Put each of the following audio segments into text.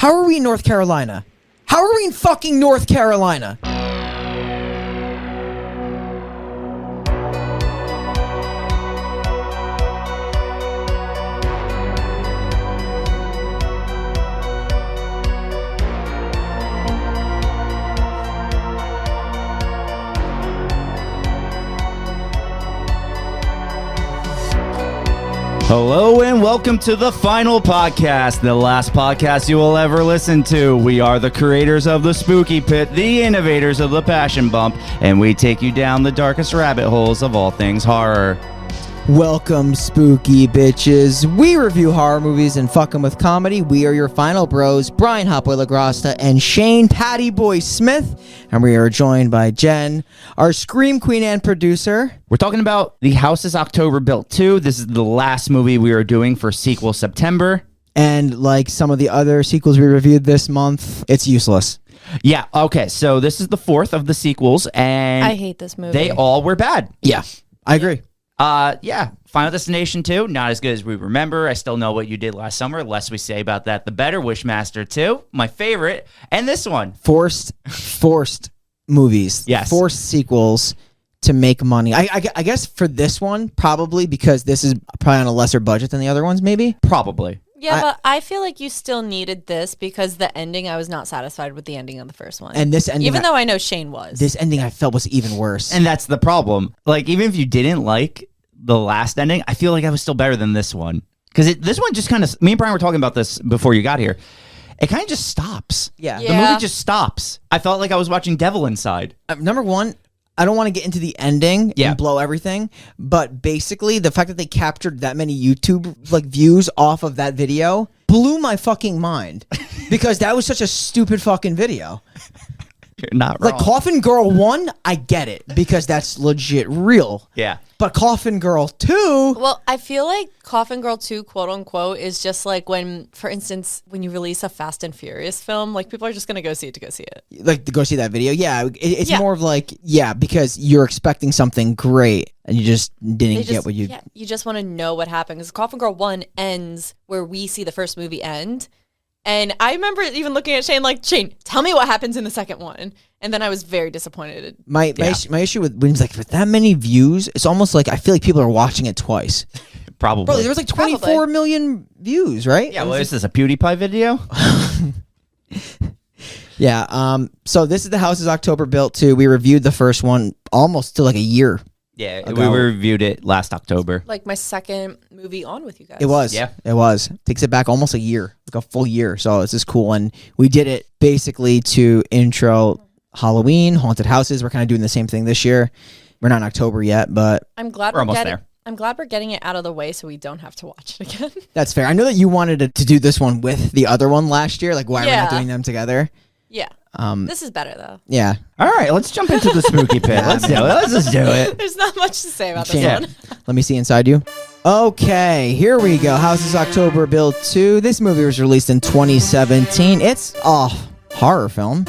How are we in North Carolina? How are we in fucking North Carolina? Hello and welcome to the Final Podcast, the last podcast you will ever listen to. We are the creators of the Spooky Pit, the innovators of the Passion Bump, and we take you down the darkest rabbit holes of all things horror. Welcome, spooky bitches. We review horror movies and fuck 'em with comedy. We are your final bros, Brian Hopway LaGrasta and Shane Patty Boy Smith. And we are joined by Jen, our Scream Queen and producer. We're talking about The House is October Built 2. This is the last movie we are doing for sequel September. And like some of the other sequels we reviewed this month, it's useless. Yeah, okay, so this is the fourth of the sequels, and I hate this movie. they all were bad. Yeah, I agree. Yeah, Final Destination 2, not as good as we remember. I still know what you did last summer. The less we say about that, the better. Wishmaster 2, my favorite. And this one. Forced movies. Yes. Forced sequels to make money. I guess for this one, probably because this is probably on a lesser budget than the other ones, maybe. Probably. Yeah, but I feel like you still needed this because the ending, I was not satisfied with the ending of the first one. And this ending, even though I know Shane was. This ending I felt was even worse. And that's the problem. Like, even if you didn't like the last ending, I feel like I was still better than this one. Because this one just kind of, me and Brian were talking about this before you got here. It kind of just stops. Yeah. The movie just stops. I felt like I was watching Devil Inside. Number one, I don't want to get into the ending and blow everything, but basically the fact that they captured that many YouTube views off of that video blew my fucking mind because that was such a stupid fucking video. You're not wrong. Like Coffin Girl 1, I get it because that's legit real. Yeah. But Coffin Girl 2... Well, I feel like Coffin Girl 2, quote unquote, is just like when, for instance, when you release a Fast and Furious film, like people are just going to go see it to go see it. Like to go see that video? Yeah, it's more of like, because you're expecting something great and you just didn't get what you... Yeah, you just want to know what happened because Coffin Girl 1 ends where we see the first movie end. And I remember even looking at Shane like, Shane, tell me what happens in the second one. And then I was very disappointed. My issue with Wins, like, with that many views, it's almost like I feel like people are watching it twice. Probably. Bro, there was like 24 million views, right? Yeah, well, is this a PewDiePie video? Yeah, so this is The House is October Built 2. We reviewed the first one almost to like a year. Yeah, ago. we reviewed it last October. Like my second movie on with you guys. It was. Yeah. It was. Takes it back almost a year, like a full year. So this is cool. And we did it basically to intro Halloween, haunted houses. We're kind of doing the same thing this year. We're not in October yet, but I'm glad we're almost there. I'm glad we're getting it out of the way so we don't have to watch it again. that's fair. I know that you wanted to do this one with the other one last year. Like, why are we not doing them together? Yeah. This is better though. Yeah. All right, let's jump into the spooky pit. Let's do it. Let's just do it. There's not much to say about Shane, this one. Let me see inside you. Okay, here we go. House is October Built 2. This movie was released in 2017. It's a horror film.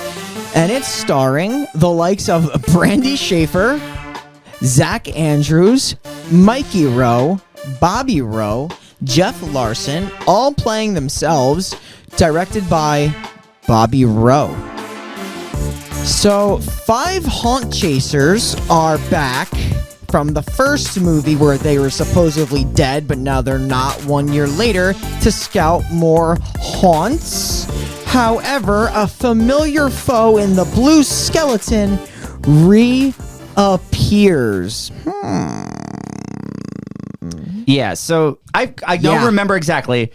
And it's starring the likes of Brandy Schaefer, Zach Andrews, Mikey Rowe, Bobby Rowe, Jeff Larson, all playing themselves, directed by Bobby Rowe. So, 5 haunt chasers are back from the first movie where they were supposedly dead, but now they're not 1 year later to scout more haunts. However, a familiar foe in the blue skeleton reappears. Yeah, so I don't remember exactly.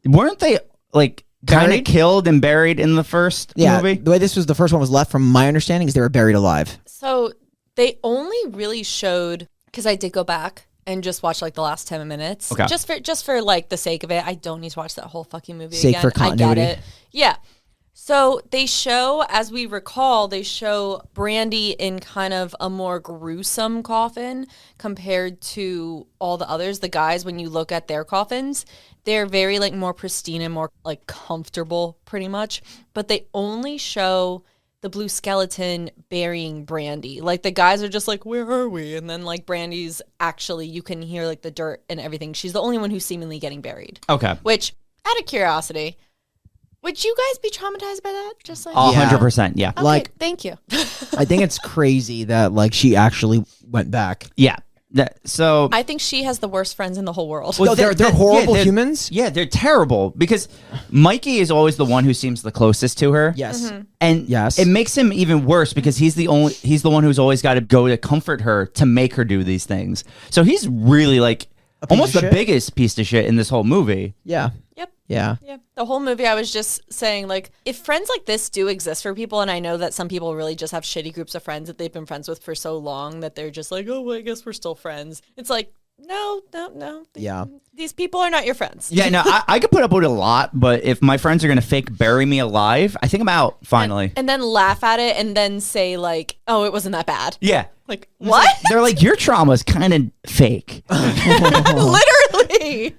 Weren't they like kind of killed and buried in the first movie? The way the first one was left, from my understanding, is they were buried alive. So they only really showed, because I did go back and just watch like the last 10 minutes. Okay. Just for like the sake of it. I don't need to watch that whole fucking movie Sake again. for continuity. I get it. Yeah. So they show, as we recall, they show Brandy in kind of a more gruesome coffin compared to all the others. The guys, when you look at their coffins, they're very like more pristine and more like comfortable pretty much. But they only show the blue skeleton burying Brandy. Like the guys are just like, where are we? And then like Brandy's actually, you can hear like the dirt and everything. She's the only one who's seemingly getting buried. Okay. Which, out of curiosity, Would you guys be traumatized by that? Just like 100%, yeah. Okay, Like- thank you. I think it's crazy that like she actually went back. Yeah. So I think she has the worst friends in the whole world. No, they're horrible they're- humans. Yeah, they're terrible because Mikey is always the one who seems the closest to her. Yes. And Yes. it makes him even worse because he's the one who's always got to go to comfort her to make her do these things. So he's really like almost of the shit? biggest piece of shit in this whole movie. Yeah. Yep. Yeah. Yeah. The whole movie, I was just saying, like, if friends like this do exist for people, and I know that some people really just have shitty groups of friends that they've been friends with for so long that they're just like, oh, well, I guess we're still friends. It's like, no. Yeah. These people are not your friends. Yeah, no, I could put up with it a lot, but if my friends are going to fake bury me alive, I think I'm out, finally. And then laugh at it and then say, like, oh, it wasn't that bad. Yeah. Like, what? They're like, your trauma's kind of fake. Literally.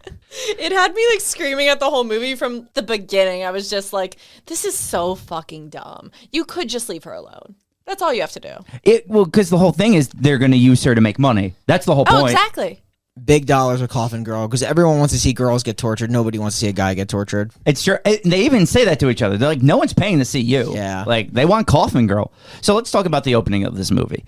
It had me like screaming at the whole movie from the beginning. I was just like, this is so fucking dumb. You could just leave her alone. That's all you have to do. Well, because the whole thing is they're going to use her to make money. That's the whole Oh, point. exactly. Big dollars with Coffin Girl because everyone wants to see girls get tortured. Nobody wants to see a guy get tortured. It's true. They even say that to each other. They're like, no one's paying to see you. Yeah. Like, they want Coffin Girl. So let's talk about the opening of this movie.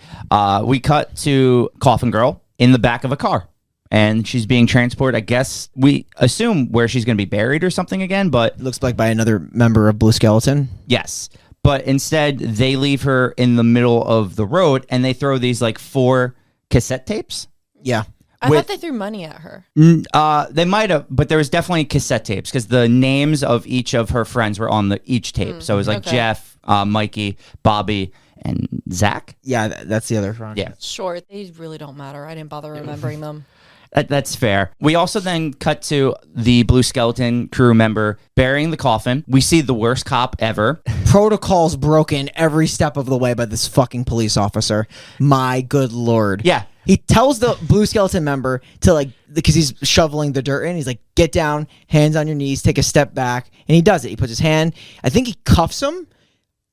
We cut to Coffin Girl in the back of a car. And she's being transported, I guess, we assume where she's going to be buried or something again. But Looks like by another member of Blue Skeleton. yes. But instead, they leave her in the middle of the road and they throw these like 4 cassette tapes. Yeah. I With- thought they threw money at her. They might have, but there was definitely cassette tapes because the names of each of her friends were on each tape. So it was like okay. Jeff, Mikey, Bobby, and Zach. Yeah, that's the other front. Yeah, Sure, they really don't matter. I didn't bother remembering them. that's fair. We also then cut to the Blue Skeleton crew member burying the coffin. We see the worst cop ever. Protocol's broken every step of the way by this fucking police officer. My good lord. Yeah. He tells the Blue Skeleton member to like, because he's shoveling the dirt in, he's like, get down, hands on your knees, take a step back. And he does it. He puts his hand, I think he cuffs him,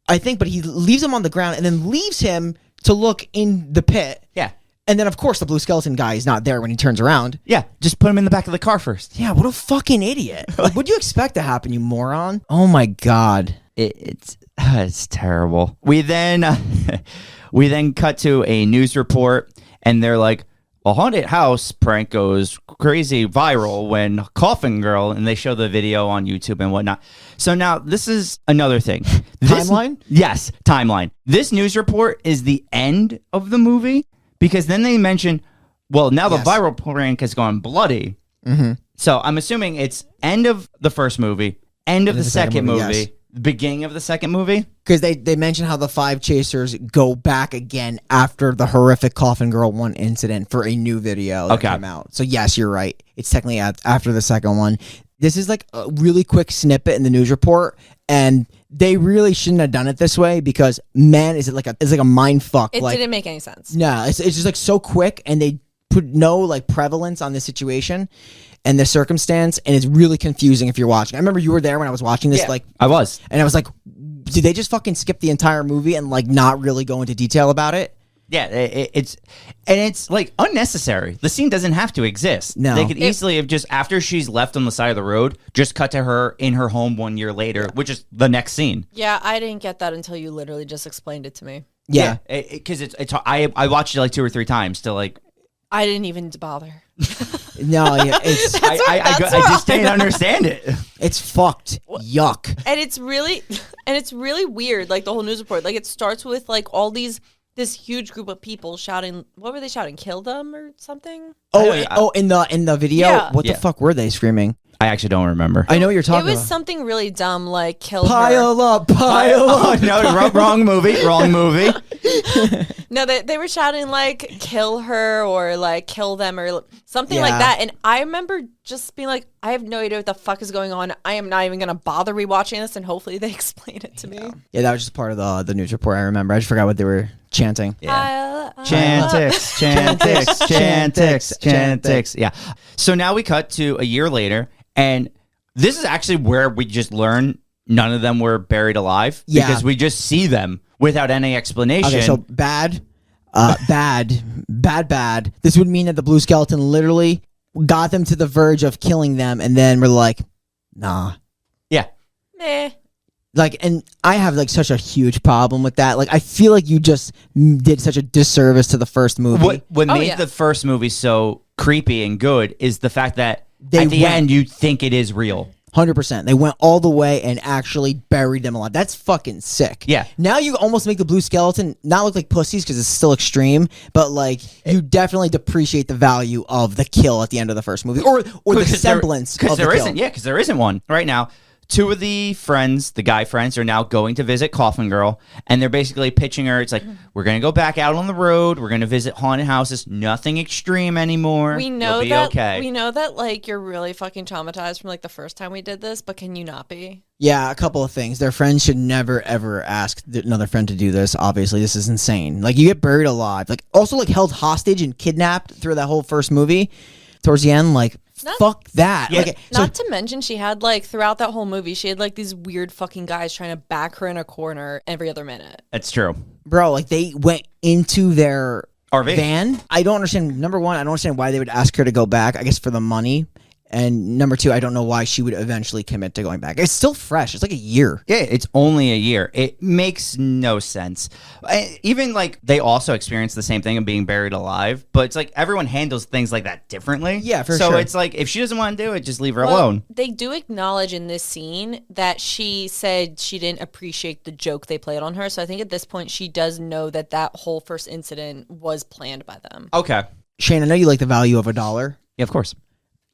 but he leaves him on the ground and then leaves him to look in the pit. Yeah. And then, of course, the Blue Skeleton guy is not there when he turns around. Yeah, just put him in the back of the car first. Yeah, what a fucking idiot. Like, what do you expect to happen, you moron? Oh, my God. It's terrible. We then cut to a news report, and they're like, a haunted house prank goes crazy viral when Coffin Girl, and they show the video on YouTube and whatnot. So now this is another thing. Timeline? Yes, timeline. This news report is the end of the movie because then they mention, well, now the Yes. viral prank has gone bloody. Mm-hmm. So I'm assuming it's end of the first movie, end of the second movie, yes. beginning of the second movie. Because they mention how the 5 chasers go back again after the horrific Coffin Girl 1 incident for a new video that Okay. came out. So yes, you're right. It's technically after the second one. This is like a really quick snippet in the news report, and they really shouldn't have done it this way because man, it's like a mind fuck. It like, didn't make any sense. no, it's just like so quick, and they put no like prevalence on the situation and the circumstance, and it's really confusing if you're watching. I remember you were there when I was watching this, like, I was. and I was like, did they just fucking skip the entire movie and like not really go into detail about it? Yeah, it's like unnecessary. The scene doesn't have to exist. No. They could easily have just, after she's left on the side of the road, just cut to her in her home 1 year later, which is the next scene. Yeah, I didn't get that until you literally just explained it to me. Yeah. Because I watched it like 2 or 3 times to like. I didn't even bother. No, yeah, it's I just didn't understand it. it's fucked. Yuck. And it's really weird, like the whole news report. Like it starts with like this huge group of people shouting, what were they shouting? Kill them or something? In the video, Yeah. what the fuck were they screaming? I actually don't remember. I know what you're It talking was about. something really dumb, like kill her. Pile up, pile Oh, up. no, wrong movie. Wrong movie. No, they were shouting like kill her or like kill them or something like Yeah. that. And I remember just being like, I have no idea what the fuck is going on. I am not even going to bother rewatching this, and hopefully they explain it to me. Yeah, that was just part of the news report. I remember. I just forgot what they were chanting. Chantix, Chantix, Chantix, Chantix. Yeah. So now we cut to a year later, and this is actually where we just learn none of them were buried alive. Yeah. Because we just see them without any explanation. Okay, so bad. This would mean that the Blue Skeleton literally got them to the verge of killing them, and then we're like, nah. yeah. Meh. Like, and I have like such a huge problem with that. Like, I feel like you just did such a disservice to the first movie. What Oh, made yeah. the first movie so creepy and good is the fact that They at the went- end you think it is real. 100%. They went all the way and actually buried them alive. That's fucking sick. Yeah. Now you almost make the blue skeleton not look like pussies because it's still extreme, but like you definitely depreciate the value of the kill at the end of the first movie, or the semblance of the there kill. isn't. Yeah, because there isn't one right now. Two of the friends, the guy friends, are now going to visit Coffin Girl, and they're basically pitching her. It's like, we're going to go back out on the road. We're going to visit haunted houses. Nothing extreme anymore. We know You'll be that. okay. We know that like you're really fucking traumatized from like the first time we did this, but can you not be? Yeah, a couple of things. Their friends should never ever ask another friend to do this. Obviously, this is insane. Like, you get buried alive, like also like held hostage and kidnapped through that whole first movie. Towards the end, like fuck that. Yeah. Like, Not to mention, she had like throughout that whole movie, she had like these weird fucking guys trying to back her in a corner every other minute. That's true. bro, like they went into their RV. van. I don't understand. Number one, I don't understand why they would ask her to go back. I guess for the money. And number two, I don't know why she would eventually commit to going back. It's still fresh. It's like a year. Yeah, it's only a year. It makes no sense. Even like they also experience the same thing of being buried alive, but it's like everyone handles things like that differently. Yeah, for so sure. So it's like if she doesn't want to do it, just leave her Well, alone. They do acknowledge in this scene that she said she didn't appreciate the joke they played on her. So I think at this point she does know that that whole first incident was planned by them. Okay. Shane, I know you like the value of $1. Yeah, of course.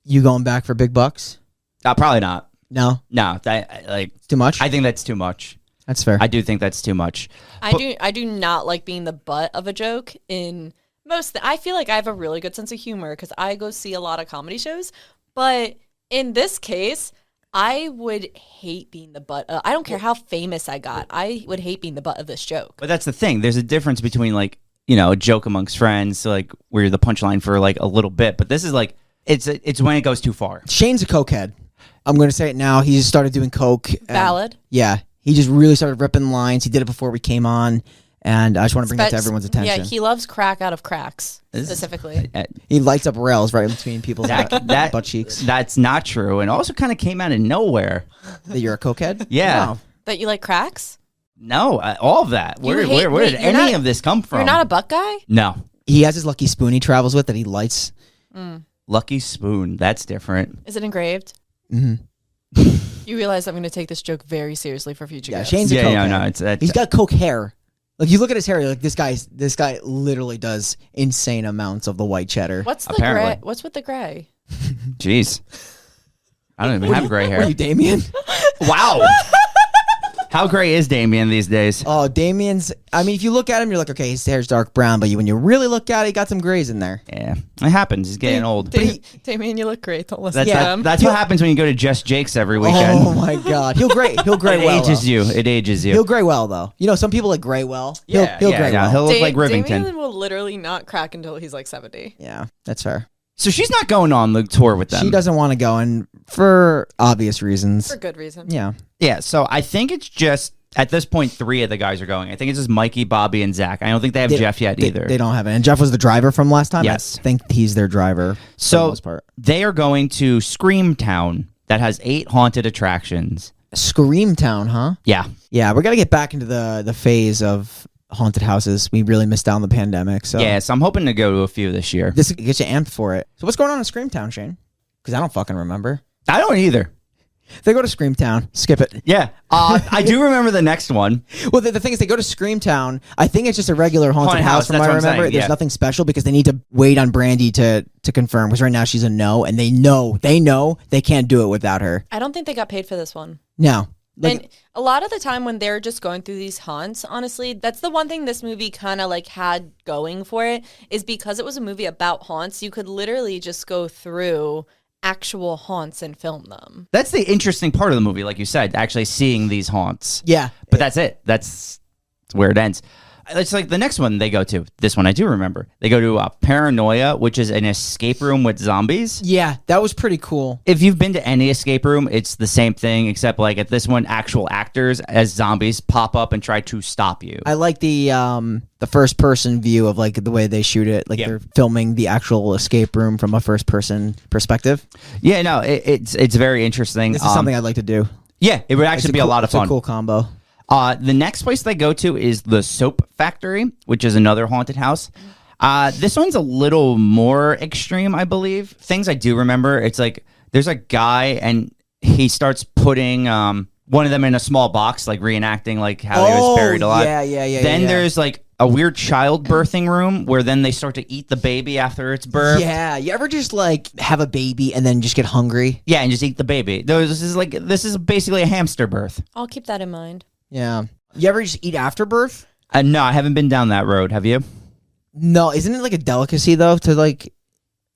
You going back for big bucks? Probably not. No, No, that like it's too much. I think that's too much. That's fair. I do think that's too much. I do not like being the butt of a joke in most. I feel like I have a really good sense of humor because I go see a lot of comedy shows. But in this case, I would hate being the butt. I don't care how famous I got. I would hate being the butt of this joke. But that's the thing. There's a difference between like, you know, a joke amongst friends, like where you're the punchline for like a little bit. But this is like it's when it goes too far. Shane's a cokehead. I'm going to say it now. He just started doing coke. Valid. Yeah, he just really started ripping lines. He did it before we came on, and I just want to bring that to everyone's attention. Yeah, he loves crack out of cracks specifically. He lights up rails right in between people's That butt cheeks. That's not true, and also kind of came out of nowhere. That you're a cokehead? Yeah. Wow. That you like cracks? No, all of that. Where did wait, you're any not- of this come from? You're not a butt guy? No. He has his lucky spoon he travels with that he lights. Lucky spoon. That's different. Is it engraved? Mm-hmm. You realize I'm going to take this joke very seriously for future Yeah, guests. Shane's a Yeah, cokehead. no, it's He's got coke hair. Like, you look at his hair, you're like, this guy literally does insane amounts of the white cheddar. What's the Apparently. gray? What's with the gray? jeez. I don't even have gray What hair. are you, Damien? Wow. How gray is Damien these days? Oh, Damien's. I mean, if you look at him, you're like, okay, his hair's dark brown, but when you really look at it, he got some grays in there. Yeah, it happens. He's getting old. Damien, you look great. Don't listen That's, to him. that's what happens when you go to Just Jake's every weekend. Oh my God, he'll gray. He'll gray It well. ages though. you. It ages you. He'll gray well though. You know, some people like gray well. He'll gray well. He'll look like Rivington. Damien will literally not crack until he's like 70. Yeah, that's fair. So she's not going on the tour with them. She doesn't want to go, and for obvious reasons. For good reason. Yeah. Yeah, so I think it's just, at this point, 3 of the guys are going. I think it's just Mikey, Bobby, and Zach. I don't think they have Jeff yet either. They don't have it. And Jeff was the driver from last time. Yes. I think he's their driver for the So most part. they are going to Scream Town that has 8 haunted attractions. Scream Town, huh? Yeah. Yeah, we're gonna get back into the phase of haunted houses. We really missed out on the pandemic, so Yeah, so I'm hoping to go to a few this year. this gets you amped for it. So what's going on in Scream Town, Shane? Because I don't fucking remember. I don't either. They go to Scream Town. Skip it. Yeah. I do remember the next one. Well, the thing is, they go to Scream Town. I think it's just a regular haunted Haunted house, house, from that's what I what I'm remember. saying, There's yeah. nothing special because they need to wait on Brandy to confirm. Because right now she's a no, and they know they can't do it without her. I don't think they got paid for this one. No. And a lot of the time when they're just going through these haunts, honestly, that's the one thing this movie kind of like had going for it, is because it was a movie about haunts, you could literally just go through actual haunts and film them. That's the interesting part of the movie, like you said, actually seeing these haunts. Yeah. But that's it. That's where it ends. It's like the next one they go to. This one I do remember. They go to Paranoia, which is an escape room with zombies. Yeah, that was pretty cool. If you've been to any escape room, it's the same thing, except like at this one, actual actors as zombies pop up and try to stop you. I like the first person view of like the way they shoot it. Like they're filming the actual escape room from a first person perspective. Yeah, no, it's very interesting. This is something I'd like to do. Yeah, it would actually be a lot of fun. It's a cool combo. The next place they go to is the Soap Factory, which is another haunted house. This one's a little more extreme, I believe. Things I do remember, it's like there's a guy and he starts putting one of them in a small box, like reenacting like how he was buried alive. Yeah. Then there's like a weird childbirthing room where then they start to eat the baby after it's birthed. Yeah, you ever just like have a baby and then just get hungry? Yeah, and just eat the baby. This is basically a hamster birth. I'll keep that in mind. Yeah. You ever just eat after birth? No, I haven't been down that road. Have you? No, isn't it like a delicacy though to like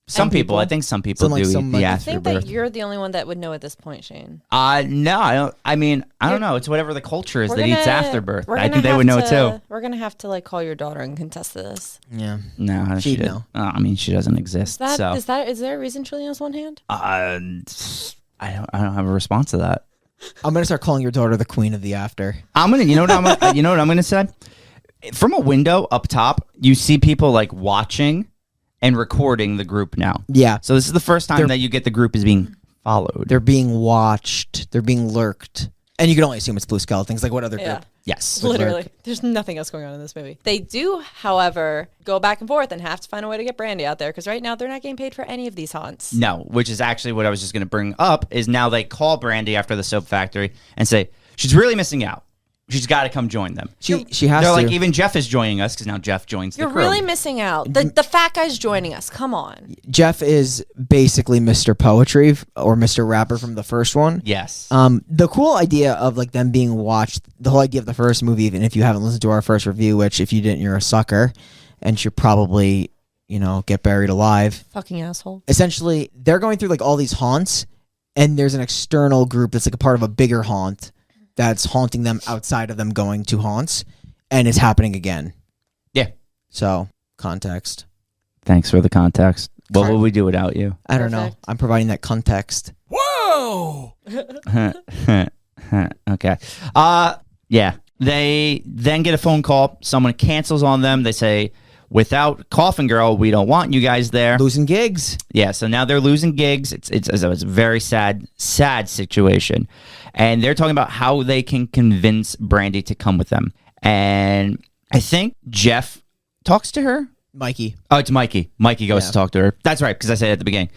Some people, I think some people do eat the I think afterbirth. that you're the only one that would know at this point, Shane. No, I don't. I mean, I don't know. It's whatever the culture is that eats afterbirth. We're I gonna think they have would know to- too. We're gonna have to like call your daughter and contest this. Yeah. No, She'd she know. I mean, she doesn't exist. Is there a reason she only has one hand? I don't have a response to that. I'm gonna start calling your daughter the queen of the after. You know what I'm gonna say? From a window up top, you see people like watching and recording the group now. Yeah. So this is the first time that you get the group is being followed. They're being watched. They're being lurked. And you can only assume it's Blue Skeletons. Like what other Yeah. group? Yes. Literally. There's nothing else going on in this movie. They do, however, go back and forth and have to find a way to get Brandy out there because right now they're not getting paid for any of these haunts. No, which is actually what I was just going to bring up is now they call Brandy after the soap factory and say, she's really missing out. She's got to come join them. She has They're to. like, even Jeff is joining us because now Jeff joins You're the crew. really missing out. The fat guy's joining us. Come on. Jeff is basically Mr. Poetry or Mr. Rapper from the first one. Yes. The cool idea of like them being watched, the whole idea of the first movie, even if you haven't listened to our first review, which if you didn't, you're a sucker and should probably, get buried alive. Fucking asshole. Essentially, they're going through like all these haunts and there's an external group that's like a part of a bigger haunt that's haunting them outside of them going to haunts, and it's happening again. Yeah. So, context. Thanks for the context. What would we do without you? I don't know. Perfect. I'm providing that context. Whoa! Okay. Yeah. They then get a phone call. Someone cancels on them. They say, without Coffin Girl, we don't want you guys there. Losing gigs. Yeah, so now they're losing gigs. It's a very sad situation. And they're talking about how they can convince Brandy to come with them. And I think Jeff talks to her. Mikey. Oh, it's Mikey. Mikey goes to talk to her. That's right, because I said it at the beginning.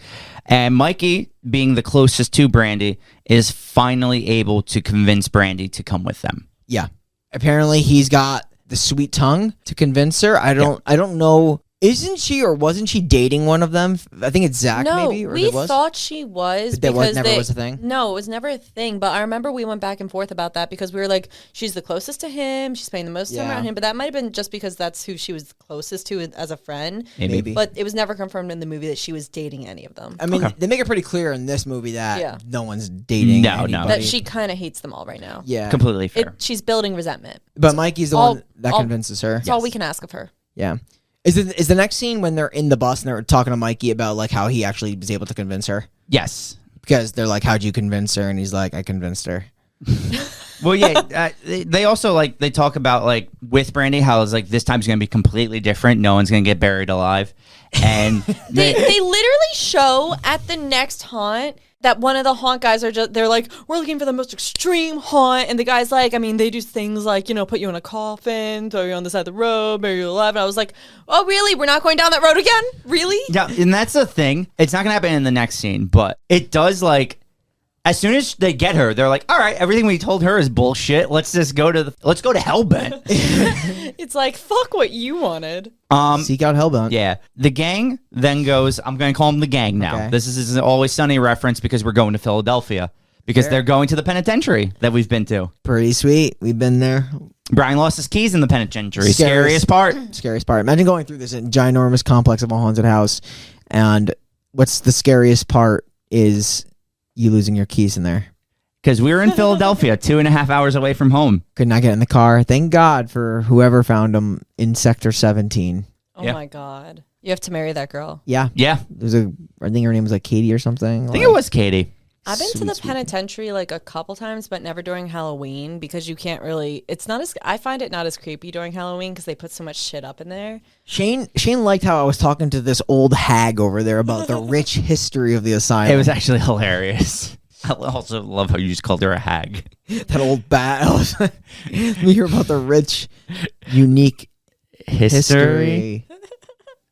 And Mikey, being the closest to Brandy, is finally able to convince Brandy to come with them. Yeah. Apparently, he's got the sweet tongue to convince her. I don't know. Isn't she or wasn't she dating one of them? I think it's Zach, No, maybe? Or we it was? thought she was. But that because never was a thing? No, it was never a thing. But I remember we went back and forth about that because we were like, she's the closest to him. She's spending the most time around him. But that might have been just because that's who she was closest to as a friend. Maybe. But it was never confirmed in the movie that she was dating any of them. I mean, they make it pretty clear in this movie that Yeah. no one's dating No. anybody. That she kind of hates them all right now. Yeah. Completely fair. She's building resentment. But Mikey's the all- one that all- convinces her. That's all we can ask of her. Yeah. Is the next scene when they're in the bus and they're talking to Mikey about like how he actually was able to convince her? Yes. Because they're like, how'd you convince her? And he's like, I convinced her. Well, yeah. They also they talk about with Brandy how it's like this time's going to be completely different. No one's going to get buried alive. And They literally show at the next haunt that one of the haunt guys they're like, we're looking for the most extreme haunt. And the guy's like, I mean, they do things like, put you in a coffin, throw you on the side of the road, bury you alive. And I was like, oh, really? We're not going down that road again? Really? yeah, and that's the thing. It's not going to happen in the next scene, but it does as soon as they get her, they're like, all right, everything we told her is bullshit. Let's just go to Hellbent. It's like, fuck what you wanted. Seek out Hellbound. Yeah. The gang then goes, I'm going to call them the gang now. Okay. This is an Always Sunny reference because we're going to Philadelphia. Because they're going to the penitentiary that we've been to. Pretty sweet. We've been there. Brian lost his keys in the penitentiary. Scariest part. Scariest part. Imagine going through this ginormous complex of a haunted house, and what's the scariest part is you losing your keys in there. Because we were in Philadelphia, 2.5 hours away from home. Could not get in the car. Thank God for whoever found them in Sector 17. Oh Yeah. my God. You have to marry that girl. Yeah. Yeah. I think her name was Katie or something. I think it was Katie. I've been to the penitentiary a couple times, but never during Halloween because you can't really. It's not as. I find it not as creepy during Halloween because they put so much shit up in there. Shane liked how I was talking to this old hag over there about the rich history of the asylum. It was actually hilarious. I also love how you just called her a hag. That old bat. You hear about the rich, unique history.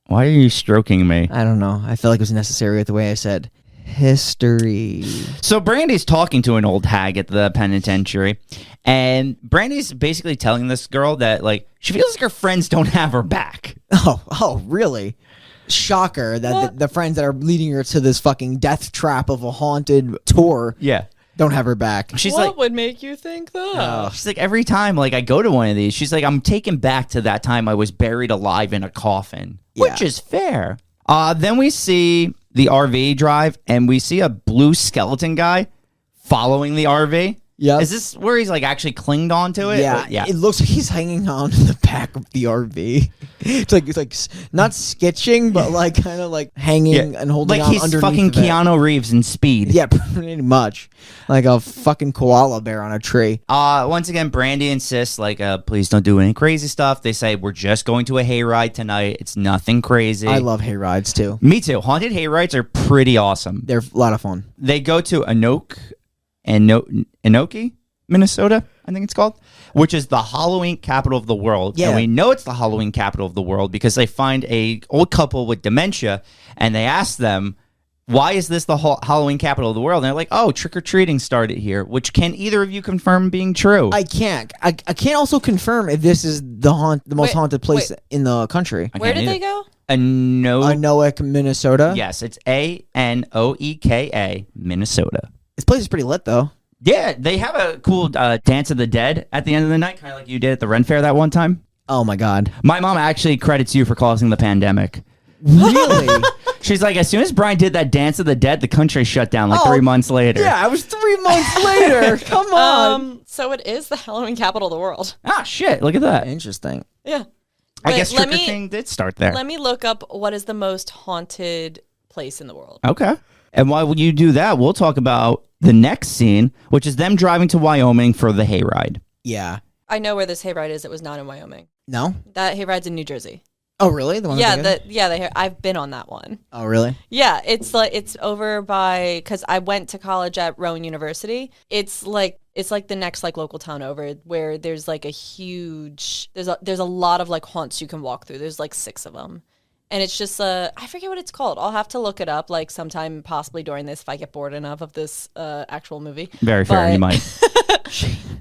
Why are you stroking me? I don't know. I felt like it was necessary with the way I said history. So Brandy's talking to an old hag at the penitentiary, and Brandy's basically telling this girl that like she feels like her friends don't have her back. Oh, really? Shocker that the friends that are leading her to this fucking death trap of a haunted tour Yeah. don't have her back. She's what like, would make you think that? she's like, every time like I go to one of these, she's like, I'm taken back to that time I was buried alive in a coffin, which Yeah. is fair. Then we see the RV drive, and we see a blue skeleton guy following the RV. Yep. Is this where he's like actually clinged onto it? Yeah, it looks like he's hanging on to the back of the RV. It's like not sketching, but like kind of like hanging and holding like on he's underneath fucking of it. Keanu Reeves in Speed. Yeah, pretty much like a fucking koala bear on a tree. Once again, Brandy insists like, please don't do any crazy stuff. They say we're just going to a hayride tonight. It's nothing crazy. I love hay rides too. Me too. Haunted hayrides are pretty awesome. They're a lot of fun. They go to Anoki, Minnesota, I think it's called, which is the Halloween capital of the world. Yeah. And we know it's the Halloween capital of the world because they find a old couple with dementia, and they ask them, why is this the Halloween capital of the world? And they're like, oh, trick-or-treating started here, which can either of you confirm being true? I can't. I can't also confirm if this is the most haunted place in the country. Where did they go? Anoka, Minnesota. Yes, it's Anoeka, Minnesota. This place is pretty lit though. Yeah, they have a cool Dance of the Dead at the end of the night, kind of like you did at the Ren Fair that one time. Oh my god. My mom actually credits you for causing the pandemic. Really? She's like, as soon as Brian did that Dance of the Dead, the country shut down like 3 months later. Yeah, it was 3 months later. Come on. So it is the Halloween capital of the world. Ah, shit, look at that. Interesting. Yeah. I Wait, guess trick-or-treating did start there. Let me look up what is the most haunted place in the world. Okay. And while you do that, we'll talk about the next scene, which is them driving to Wyoming for the hayride. Yeah. I know where this hayride is. It was not in Wyoming. No? That hayride's in New Jersey. Oh, really? The one I've been on that one. Oh, really? Yeah, it's over by, because I went to college at Rowan University. It's like the next like local town over, where there's like a huge there's a lot of like haunts you can walk through. There's like 6 of them. And it's just I forget what it's called. I'll have to look it up like sometime possibly during this if I get bored enough of this actual movie. Very fair, you might.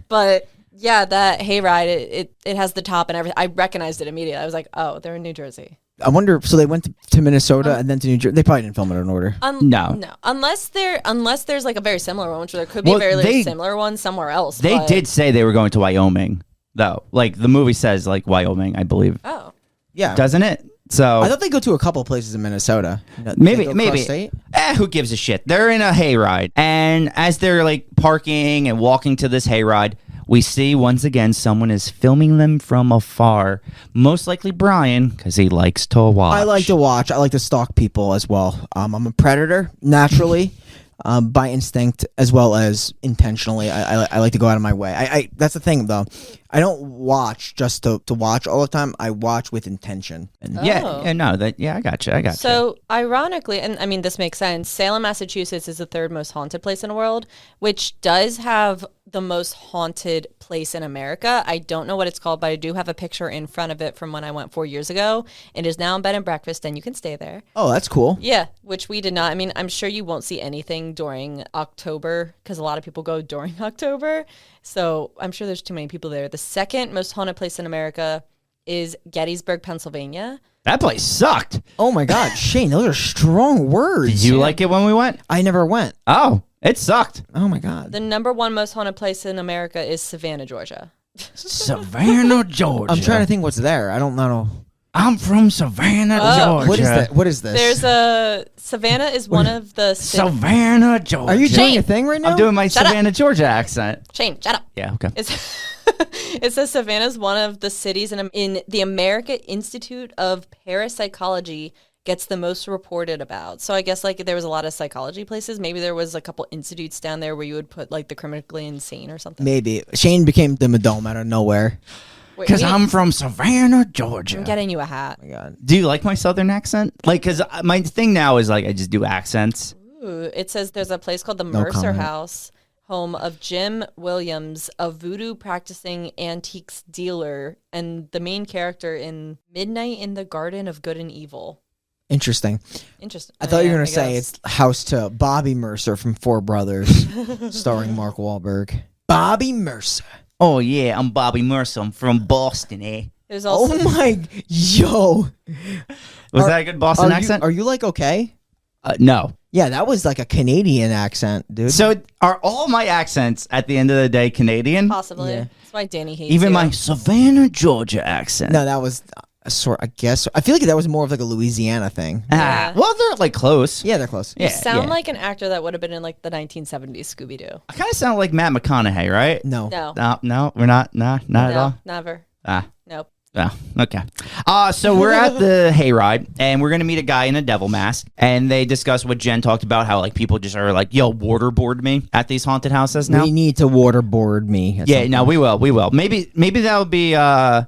But yeah, that hayride, it has the top and everything. I recognized it immediately. I was like, oh, they're in New Jersey. I wonder, so they went to Minnesota and then to New Jersey. They probably didn't film it in order. No. Unless there's like a very similar one, which there could be a very similar one somewhere else. They did say they were going to Wyoming, though. Like, the movie says, like, Wyoming, I believe. Oh. Yeah. Doesn't it? So I thought they go to a couple places in Minnesota. Maybe. State? Who gives a shit? They're in a hayride. And as they're, like, parking and walking to this hayride, we see once again someone is filming them from afar. Most likely Brian, because he likes to watch. I like to watch. I like to stalk people as well. I'm a predator, naturally, by instinct as well as intentionally. I like to go out of my way. I that's the thing, though. I don't watch just to watch all the time. I watch with intention. And I got you. So, ironically, and I mean, this makes sense, Salem, Massachusetts is the 3rd most haunted place in the world, which does have the most haunted place in America. I don't know what it's called, but I do have a picture in front of it from when I went 4 years ago. It is now in bed and breakfast, and you can stay there. Oh, that's cool. Yeah, which we did not. I mean, I'm sure you won't see anything during October, because a lot of people go during October. So I'm sure there's too many people there. The 2nd most haunted place in America is Gettysburg, Pennsylvania. That place sucked. Oh my God, Shane, those are strong words. Did you like it when we went? I never went. Oh, it sucked. Oh my God. The number 1 most haunted place in America is Savannah, Georgia. Savannah, Georgia. I'm trying to think what's there. I don't know. I'm from Savannah, Georgia. What is that? What is this? Savannah is one of the Savannah, Georgia. Are you doing a thing right now? I'm doing my Shut Savannah, Georgia accent. Shane, shut up. Yeah, okay. It says Savannah is one of the cities in the American Institute of Parapsychology gets the most reported about. So I guess like there was a lot of psychology places. Maybe there was a couple institutes down there where you would put like the criminally insane or something. Maybe. Shane became the Madome out of nowhere. Because I'm from Savannah, Georgia. I'm getting you a hat. Oh my God. Do you like my southern accent? Like, because my thing now is like I just do accents. Ooh, it says there's a place called the No Mercer comment. House, home of Jim Williams, a voodoo practicing antiques dealer, and the main character in Midnight in the Garden of Good and Evil. Interesting. Interesting. I thought you were going I to say guess. it's house to Bobby Mercer from Four Brothers, starring Mark Wahlberg. Bobby Mercer. Oh, yeah, I'm Bobby Mercer. I'm from Boston, eh? There's also Oh my, yo. Was Are- that a good Boston Are accent? you like okay? No. Yeah, that was like a Canadian accent, dude. So are all my accents at the end of the day Canadian? possibly. Yeah. That's why Danny hates Even you. my Savannah, Georgia accent. No, that was a sort. I guess I feel like that was more of like a Louisiana thing. Yeah. Well, they're like close. Yeah, they're close. You Yeah, sound yeah. like an actor that would have been in like the 1970s Scooby-Doo. I kind of sound like Matt McConaughey, right? No. No, we're not. Nah, not at No, all. never. Ah. Nope. Oh, okay. So we're at the hayride, and we're gonna meet a guy in a devil mask, and they discuss what Jen talked about, how like people just are like, "Yo, waterboard me" at these haunted houses now. We need to waterboard me. at Yeah, some no, point. we will. Maybe that would be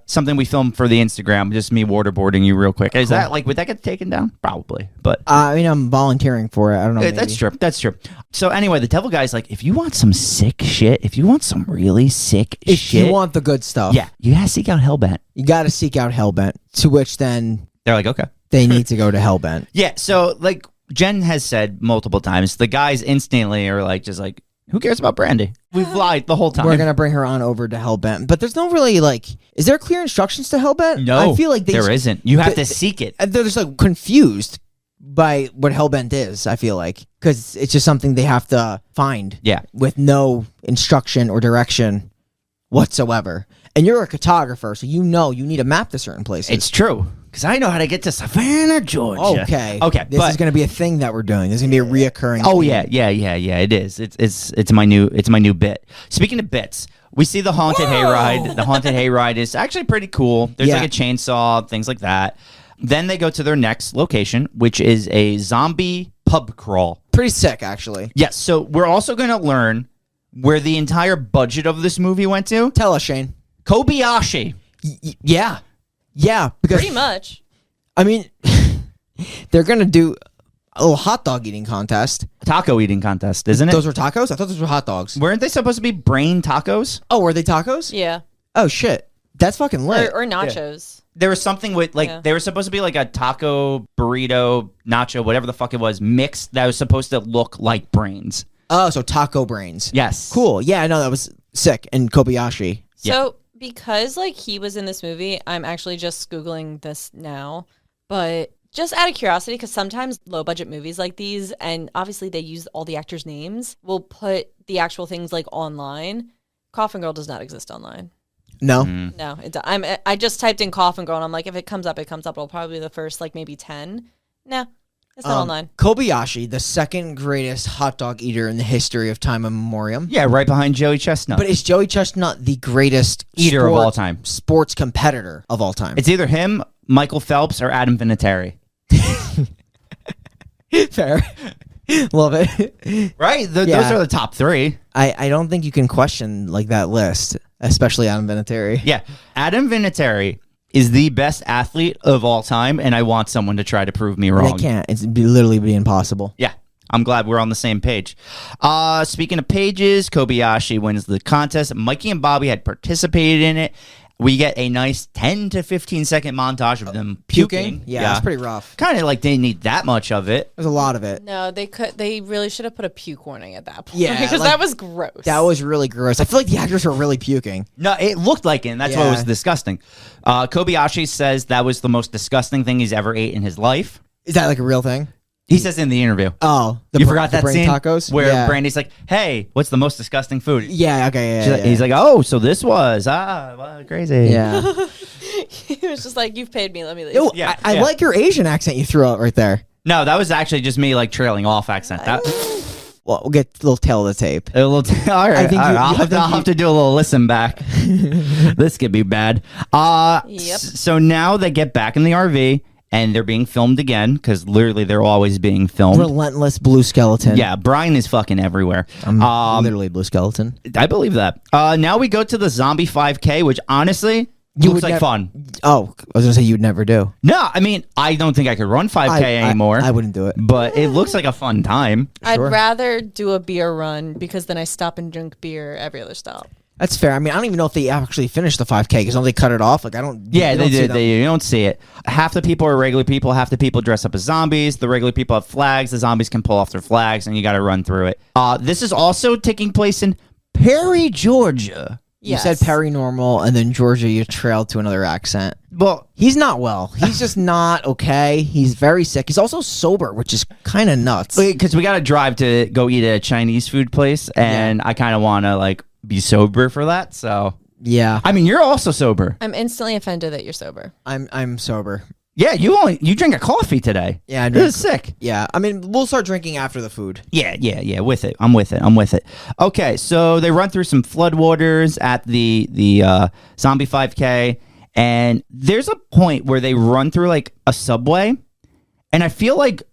something we film for the Instagram. Just me waterboarding you real quick. Is that like would that get taken down? Probably, but I mean, I'm volunteering for it. I don't know. that's maybe. true. That's true. So anyway, the devil guy's like, if you want some sick shit, if you want some really sick If shit, you want the good stuff, yeah, you gotta seek out Hellbent. you got to seek out Hellbent. To which then They're like, okay. they need to go to Hellbent. Yeah, so like Jen has said multiple times, the guys instantly are like, just like, who cares about Brandy? We've lied the whole time. We're gonna bring her on over to Hellbent, but there's no really like. Is there clear instructions to Hellbent? No, I feel like there isn't. You have they- to seek it. They're just like confused by what Hellbent is. I feel like because it's just something they have to find. Yeah. with no instruction or direction whatsoever. And you're a cartographer, so you know you need a map to certain places. It's true. Because I know how to get to Savannah, Georgia. Okay. Okay. This but, is going to be a thing that we're doing. This is going to be a reoccurring. Oh thing. yeah. It is. It's my new bit. Speaking of bits, we see the haunted hayride. The haunted hayride is actually pretty cool. There's Yeah. like a chainsaw, things like that. Then they go to their next location, which is a zombie pub crawl. Pretty sick, actually. Yes. So we're also going to learn where the entire budget of this movie went to. Tell us, Shane. Kobayashi. Yeah. Yeah, because Pretty much. I mean, they're going to do a little hot dog eating contest. Taco eating contest, isn't it? Those were tacos? I thought those were hot dogs. Weren't they supposed to be brain tacos? Oh, were they tacos? Yeah. Oh, shit. That's fucking lit. Or nachos. There was something with like Yeah. they were supposed to be like a taco, burrito, nacho, whatever the fuck it was, mixed that was supposed to look like brains. Oh, so taco brains. Yes. Cool. Yeah, I know that was sick. And Kobayashi. So because like he was in this movie, I'm actually just Googling this now. But just out of curiosity, because sometimes low budget movies like these, and obviously they use all the actors' names, will put the actual things like online. Coffin Girl does not exist online. No. No, I just typed in Coffin Girl, and I'm like, if it comes up, it comes up. It'll probably be the first like maybe 10. No, it's not online. Kobayashi, the second greatest hot dog eater in the history of time immemorial. Yeah, right behind Joey Chestnut. But is Joey Chestnut the greatest Eater of all time. Sports competitor of all time? It's either him, Michael Phelps, or Adam Vinatieri. Fair. Love it. Right? Those Yeah. are the top three. I don't think you can question like that list, especially Adam Vinatieri. Yeah. Adam Vinatieri is the best athlete of all time, and I want someone to try to prove me They wrong. can't. Literally be impossible. Yeah. I'm glad we're on the same page. Speaking of pages, Kobayashi wins the contest. Mikey and Bobby had participated in it. We get a nice 10 to 15 second montage of them puking. Yeah, it's pretty rough. Kind of like they didn't need that much of it. There's a lot of it. No, they really should have put a puke warning at that point. Yeah, because like, that was gross. That was really gross. I feel like the actors were really puking. No, it looked like it, and that's what Yeah. was disgusting. Kobayashi says that was the most disgusting thing he's ever ate in his life. Is that like a real thing? He says in the interview. Oh, You forgot that brain scene? tacos Where yeah. Brandy's like, hey, what's the most disgusting food? Yeah. Okay. She's Yeah. like- He's like, oh, so this was, well, crazy. yeah. He was just like, you've paid me, let me leave. Yo, Yeah, I yeah. like your Asian accent you threw out right there. No, that was actually just me like trailing off accent. That, Well, we'll get a little tail of the tape. a little all right, I think all right, you- I'll, I have to, think I'll have to do a little listen back. This could be bad. Yep. So now they get back in the RV and they're being filmed again because literally they're always being filmed. Relentless blue skeleton. Yeah, Brian is fucking everywhere. I'm literally a blue skeleton. I believe that. Now we go to the Zombie 5K, which honestly, Looks like fun. Oh, I was gonna say you'd never do. No, I mean, I don't think I could run 5K anymore. I wouldn't do it. But it looks like a fun time. I'd Sure. rather do a beer run because then I stop and drink beer every other stop. That's fair. I mean, I don't even know if they actually finished the 5K because they cut it off. Like, I don't. Yeah, you they don't see did. them. You don't see it. Half the people are regular people. Half the people dress up as zombies. The regular people have flags. The zombies can pull off their flags, and you got to run through it. This is also taking place in Perry, Georgia. You said Perry normal, and then Georgia, you trailed to another accent. Well, He's not well. He's just not okay. He's very sick. He's also sober, which is kind of nuts. because we got to drive to go eat at a Chinese food place, and I kind of want to like be sober for that. So Yeah, I mean, you're also sober. I'm instantly offended that you're sober. I'm sober. Yeah, you drink a coffee today. Yeah, I This drink. is sick. Yeah, I mean, we'll start drinking after the food. Yeah. With it. I'm with it. Okay, so they run through some floodwaters at the zombie 5K, and there's a point where they run through like a subway, and I feel like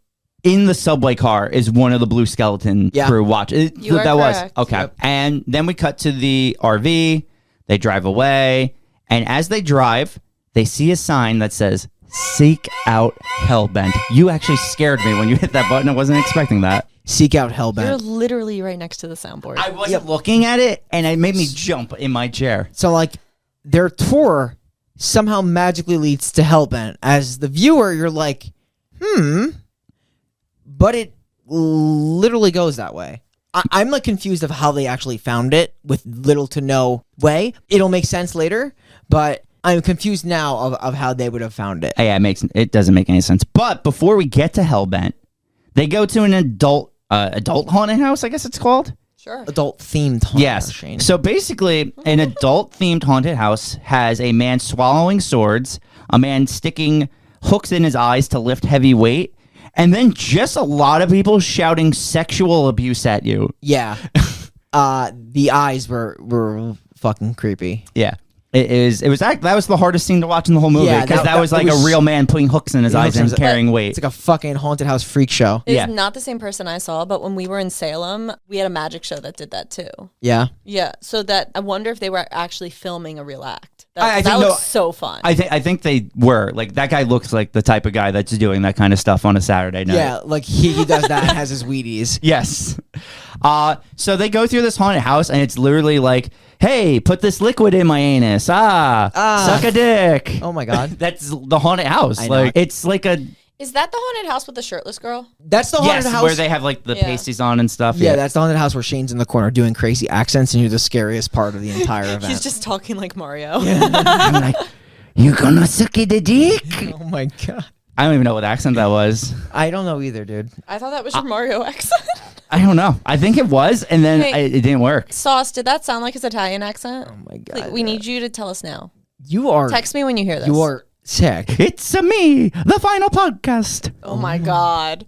in the subway car is one of the blue skeleton crew watch. You are that correct. was okay. Yep. And then we cut to the RV. They drive away, and as they drive, they see a sign that says "Seek out Hellbent." You actually scared me when you hit that button. I wasn't expecting that. Seek out You're Hellbent. literally right next to the soundboard. I wasn't looking at it, and it made me jump in my chair. So, like, their tour somehow magically leads to Hellbent. As the viewer, you're like, but it literally goes that way. I'm like confused of how they actually found it with little to no way. It'll make sense later, but I'm confused now of how they would have found it. Yeah, it doesn't make any sense. But before we get to Hellbent, they go to an adult haunted house, I guess it's called. sure. Adult themed haunted Yes. house, Shane. So basically, an adult themed haunted house has a man swallowing swords, a man sticking hooks in his eyes to lift heavy weight, and then just a lot of people shouting sexual abuse at you. Yeah. The eyes were fucking creepy. Yeah. That was the hardest scene to watch in the whole movie Yeah, because that was it like was- a real man putting hooks in his eyes and carrying weight. It's like a fucking haunted house freak show. It's Yeah. not the same person I saw, but when we were in Salem, we had a magic show that did that too. Yeah. Yeah, so that I wonder if they were actually filming a real act. I That think looks no- so fun. I think they were like that guy looks like the type of guy that's doing that kind of stuff on a Saturday night. Yeah, like he does that and has his Wheaties. Yes. So they go through this haunted house and it's literally like, hey, put this liquid in my anus. Suck a dick. Oh my god. That's the haunted house. I know. Like it's like a Is that the haunted house with the shirtless girl? That's the haunted house where they have like the Yeah. pasties on and stuff. Yeah, that's the haunted house where Shane's in the corner doing crazy accents and you're the scariest part of the entire event. He's just talking like Mario. I'm like, you gonna suck the dick? Oh my god. I don't even know what accent that was. I don't know either, dude. I thought that was your Mario accent. I don't know. I think it was, and then Hey. it didn't work. Sauce, did that sound like his Italian accent? Oh my god. Like, we need you to tell us now. You are Text me when you hear this. you are sick. It's me, the final podcast. Oh my god.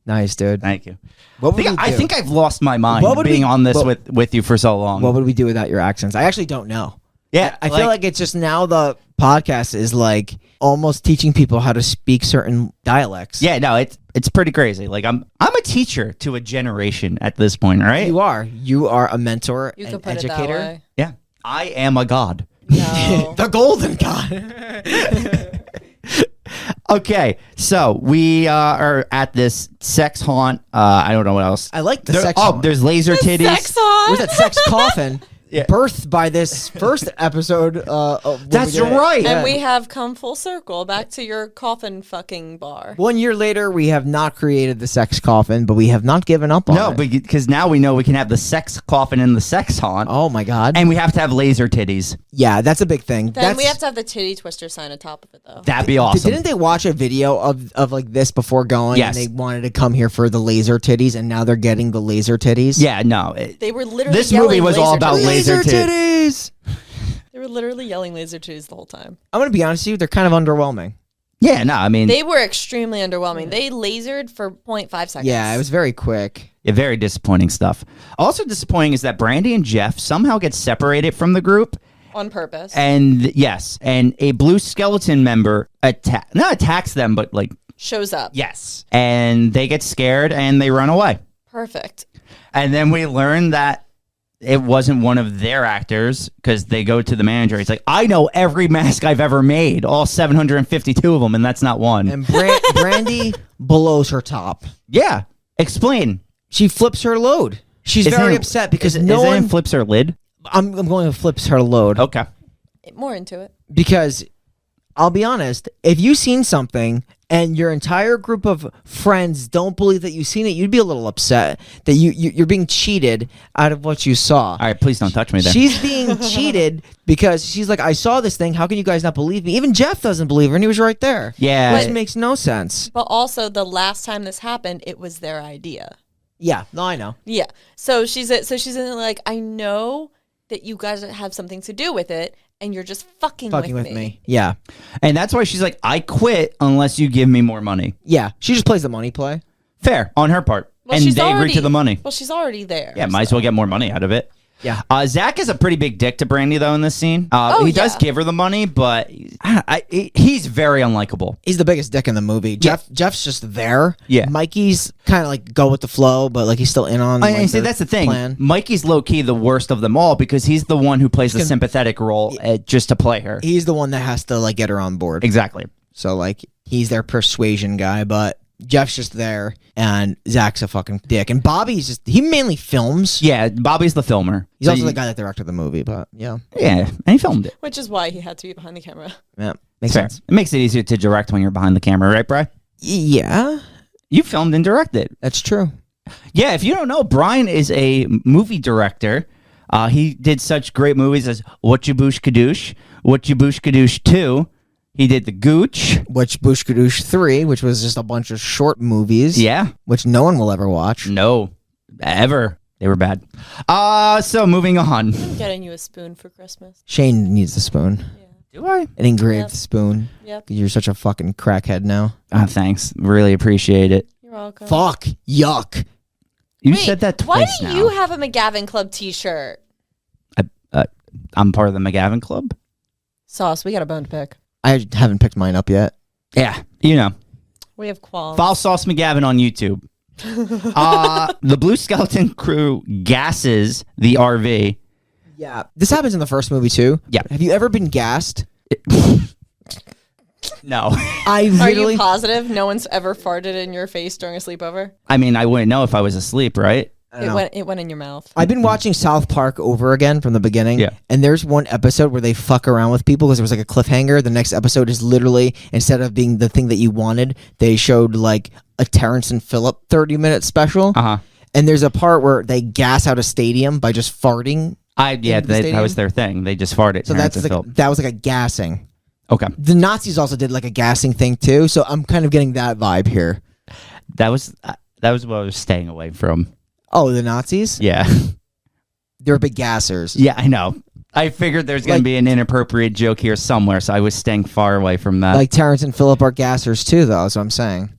Nice, dude. Thank you. What would we do? I think I've lost my mind What would being we- on this what- with you for so long. What would we do without your accents? I actually don't know. yeah, I feel like it's just now the podcast is like almost teaching people how to speak certain dialects. yeah, no, it's pretty crazy. Like I'm a teacher to a generation at this point, right? You are. You are a mentor, You an could put educator. it that way. Yeah, I am a god. No. The golden god. Okay, so we are at this sex haunt. I don't know what else. I like the sex. There's laser titties. Sex haunt? Where's that sex coffin? Yeah. Birthed by this first episode. Of when That's we did it. right. And we have come full circle back to your coffin fucking bar. 1 year later, we have not created the sex coffin, but we have not given up on No, it. because now we know we can have the sex coffin and the sex haunt, Oh my god. and we have to have laser titties. Yeah, that's a big thing. Then That's, we have to have the titty twister sign on top of it, though. That'd be awesome. Didn't they watch a video of like this before going? Yes. And they wanted to come here for the laser titties, and now they're getting the laser titties. Yeah, no. They were literally This yelling movie was all about titties. laser titties. They were literally yelling laser titties the whole time. I'm gonna be honest with you, they're kind of underwhelming. Yeah, no. I mean, They were extremely underwhelming. They lasered for 0.5 seconds. Yeah, it was very quick. yeah, very disappointing stuff. Also disappointing is that Brandy and Jeff somehow get separated from the group, on purpose. and and a blue skeleton member not attacks them, but like Shows up. yes, and they get scared and they run away. Perfect. And then we learn that it wasn't one of their actors because they go to the manager. He's like, I know every mask I've ever made, all 752 of them, and that's not one. And Brandy blows her top. Yeah. Explain. She flips her load. She's very upset because no one flips her lid. I'm going to flips her load. Okay. More into it. Because I'll be honest, if you've seen something and your entire group of friends don't believe that you've seen it, you'd be a little upset that you're being cheated out of what you saw. All right, please don't touch me there. She's being cheated because she's like, I saw this thing. How can you guys not believe me? Even Jeff doesn't believe her, and he was right there. Yeah. Which makes no sense. But also, the last time this happened, it was their idea. Yeah, no, I know. Yeah. So she's like, I know that you guys have something to do with it, and you're just fucking with me. Yeah. And that's why she's like, I quit unless you give me more money. Yeah. She just plays the money play. Fair, on her part. Well, and they agree to the money. Well, she's already there. Yeah, might as well get more money out of it. Yeah. Zach is a pretty big dick to Brandy, though, in this scene. He does give her the money, but he's very unlikable. He's the biggest dick in the movie. Jeff's just there. Yeah. Mikey's kind of like go with the flow, but like he's still in on I see, that's the thing. Plan. Mikey's low-key the worst of them all because he's the one who plays the sympathetic role just to play her. He's the one that has to like get her on board. Exactly. So like he's their persuasion guy, but Jeff's just there, and Zach's a fucking dick. And Bobby's just, he mainly films. Yeah, Bobby's the filmer. He's also the guy that directed the movie, but yeah. Yeah, and he filmed it. Which is why he had to be behind the camera. Yeah, makes Fair. sense. It makes it easier to direct when you're behind the camera, right, Bri? Yeah, You filmed and directed. that's true. Yeah, if you don't know, Brian is a movie director. He did such great movies as What You Boosh Kadoosh, What You Boosh Kadoosh 2. He did The Gooch. Which Bush Kadoosh 3, which was just a bunch of short movies. Yeah. Which no one will ever watch. No. Ever. They were bad. So moving on. I'm getting you a spoon for Christmas. Shane needs a spoon. Do I? An engraved Yep. spoon. Yep. You're such a fucking crackhead now. Thanks. Really appreciate it. You're welcome. Fuck. Yuck. You Wait, said that why twice do now. you have a McGavin Club t-shirt? I'm part of the McGavin Club. Sauce, we got a bone to pick. I haven't picked mine up yet. Yeah, you know. We have qualms. Foul Sauce McGavin on YouTube. The Blue Skeleton crew gasses the RV. Yeah. This happens in the first movie too. Yeah. Have you ever been gassed? No. I Are literally... you positive no one's ever farted in your face during a sleepover? I mean, I wouldn't know if I was asleep, right? It went in your mouth. I've been watching South Park over again from the beginning. Yeah. And there's one episode where they fuck around with people because there was like a cliffhanger. The next episode is literally, instead of being the thing that you wanted, they showed like a Terrence and Phillip 30-minute special. Uh-huh. And there's a part where they gas out a stadium by just farting. That was their thing. They just farted. So that was like a gassing. Okay. The Nazis also did like a gassing thing too. So I'm kind of getting that vibe here. That was what I was staying away from. Oh, the Nazis? Yeah. They're big gassers. Yeah, I know. I figured there's going to be an inappropriate joke here somewhere, so I was staying far away from that. Like Terrence and Phillip are gassers too, though. That's what I'm saying.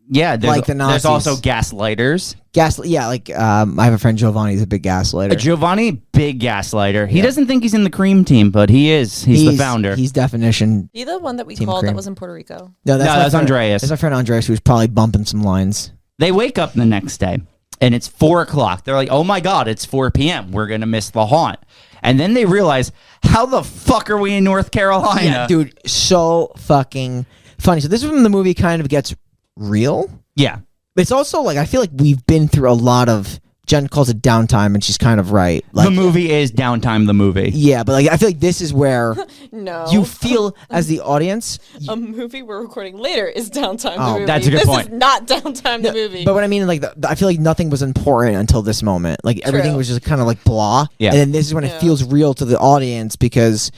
Yeah, like the Nazis. There's also gaslighters. I have a friend Giovanni. He's a big gaslighter. Giovanni, big gaslighter. He doesn't think he's in the cream team, but he is. He's the founder. He's definition. You the one that we Team called cream. that was in Puerto Rico? No, that's Andreas. That's my friend Andreas, who's probably bumping some lines. They wake up the next day, and it's 4 o'clock. They're like, oh my God, it's 4 p.m. We're going to miss the haunt. And then they realize, how the fuck are we in North Carolina? Yeah, dude, so fucking funny. So this is when the movie kind of gets real. Yeah. But it's also like, I feel like we've been through a lot of, Jen calls it downtime, and she's kind of right. Like, the movie is Downtime the movie. Yeah, but like I feel like this is where No. you feel as the audience. A movie we're recording later is Downtime Oh, the movie. that's a good point. This is not Downtime the movie. But what I mean, like, I feel like nothing was important until this moment. Like everything True. was just kind of like blah. Yeah. And then this is when it feels real to the audience because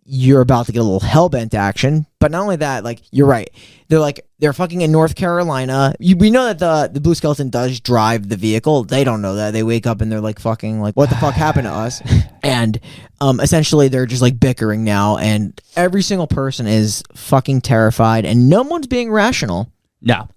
you're about to get a little hellbent action. But not only that, like, you're right. They're fucking in North Carolina. We know that the Blue Skeleton does drive the vehicle. They don't know that. They wake up and they're like fucking like, what the fuck happened to us? And essentially they're just like bickering now, and every single person is fucking terrified, and no one's being rational. No.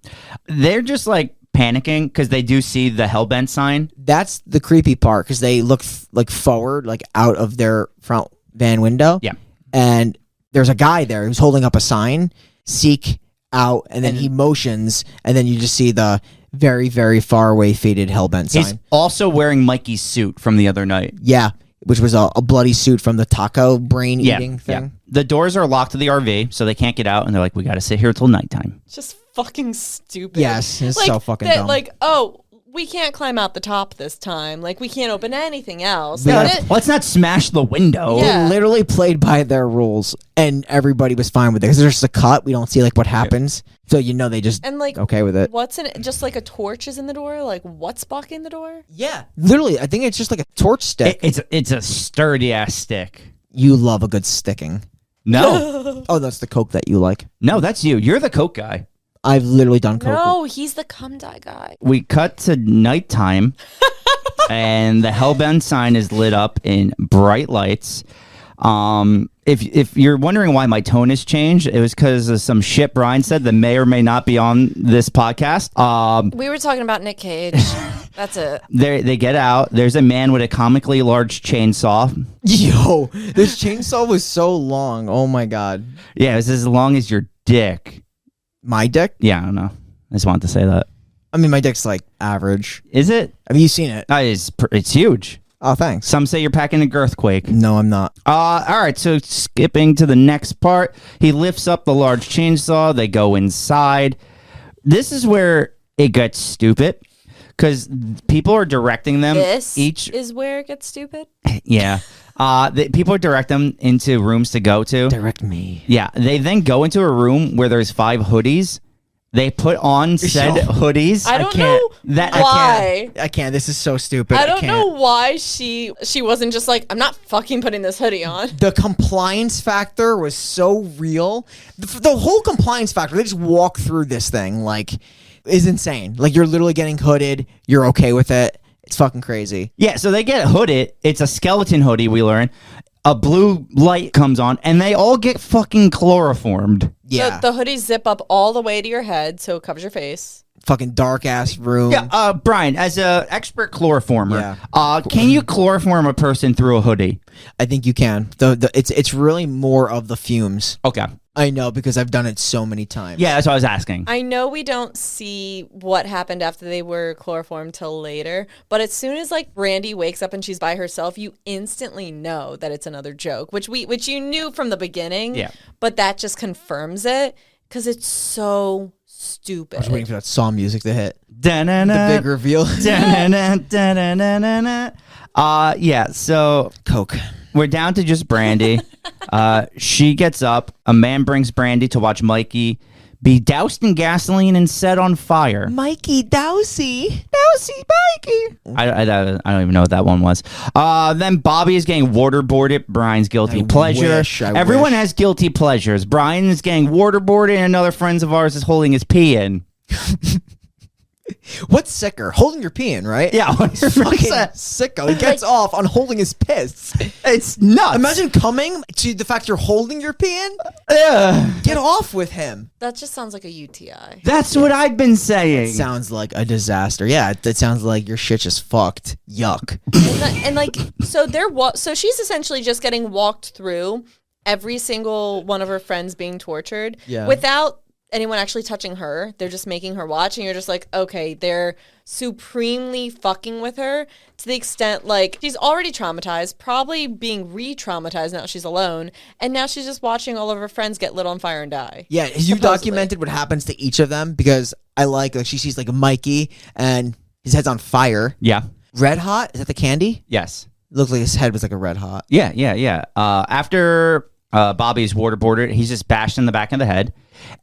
They're just like panicking because they do see the Hellbent sign. That's the creepy part because they look like forward, like out of their front van window. Yeah. And there's a guy there who's holding up a sign, seek out, and then he motions, and then you just see the very, very far away faded Hellbent sign. He's also wearing Mikey's suit from the other night. Yeah, which was a bloody suit from the taco brain eating thing. Yeah. The doors are locked to the RV, so they can't get out, and they're like, we got to sit here till nighttime. Just fucking stupid. Yes, it's so fucking dumb. Like, oh, we can't climb out the top this time. Like, we can't open anything else. Yeah, Like, Let's not smash the window. Yeah. They literally played by their rules, and everybody was fine with it. Because there's just a cut. We don't see, like, what happens. So, they just and like, okay with it. what's in it? Just like a torch is in the door? Like, what's blocking the door? Yeah. Literally, I think it's just like a torch stick. It's a sturdy-ass stick. You love a good sticking. No. Oh, that's the Coke that you like. No, that's you. You're the Coke guy. I've literally done Coke. No, he's the cum dye guy. We cut to nighttime, and the Hellbent sign is lit up in bright lights. If you're wondering why my tone has changed, it was because of some shit Brian said that may or may not be on this podcast. We were talking about Nick Cage. That's it. They get out. There's a man with a comically large chainsaw. Yo, this chainsaw was so long. Oh my god. Yeah, it's as long as your dick. My dick? Yeah, I don't know. I just wanted to say that. I mean, my dick's like average. Is it? Have you seen it? It's huge. Oh, thanks. Some say you're packing a girthquake. No, I'm not. All right, so skipping to the next part, he lifts up the large chainsaw. They go inside. This is where it gets stupid because people are directing them. This is where it gets stupid. Yeah. People direct them into rooms to go to. Direct me. Yeah. They then go into a room where there's 5 hoodies. They put on said hoodies. I don't know why. I can't. This is so stupid. I don't know why she wasn't just like, I'm not fucking putting this hoodie on. The compliance factor was so real. The whole compliance factor, they just walk through this thing, like, is insane. Like, you're literally getting hooded. You're okay with it. It's fucking crazy. Yeah, so they get hooded. It's a skeleton hoodie, we learn. A blue light comes on, and they all get fucking chloroformed. Yeah. The hoodies zip up all the way to your head, so it covers your face. Fucking dark ass room. Yeah, Brian, as an expert chloroformer, Yeah. Can you chloroform a person through a hoodie? I think you can. It's really more of the fumes. Okay. I know because I've done it so many times. Yeah, that's what I was asking. I know we don't see what happened after they were chloroformed till later, but as soon as like Brandy wakes up and she's by herself, you instantly know that it's another joke, which you knew from the beginning. Yeah. But that just confirms it because it's so stupid. I was waiting for that Saw music to hit. Da-na-na. The big reveal. Da-na-na, da-na-na-na-na. Yeah, so Coke. we're down to just Brandy. She gets up. A man brings Brandy to watch Mikey be doused in gasoline and set on fire. Mikey Dowsey. Mikey. I don't even know what that one was. Then Bobby is getting waterboarded. Brian's guilty pleasure. Everyone has guilty pleasures. Brian is getting waterboarded, and another friend of ours is holding his pee in. What's sicker? Holding your pee in, right? Yeah, Fucking sicko. He gets off on holding his piss. It's nuts. Imagine coming to the fact you're holding your pee in. Get off with him. That just sounds like a UTI. That's what I've been saying. It sounds like a disaster. Yeah, it sounds like your shit just fucked. Yuck. So she's essentially just getting walked through every single one of her friends being tortured without anyone actually touching her. They're just making her watch, and you're just like, okay, they're supremely fucking with her to the extent like she's already traumatized, probably being re-traumatized now she's alone, and now she's just watching all of her friends get lit on fire and die. Yeah, you documented what happens to each of them because I like she sees like Mikey and his head's on fire. Yeah. Red Hot? Is that the candy? Yes. It looked like his head was like a Red Hot. Yeah. After Bobby's waterboarded, he's just bashed in the back of the head.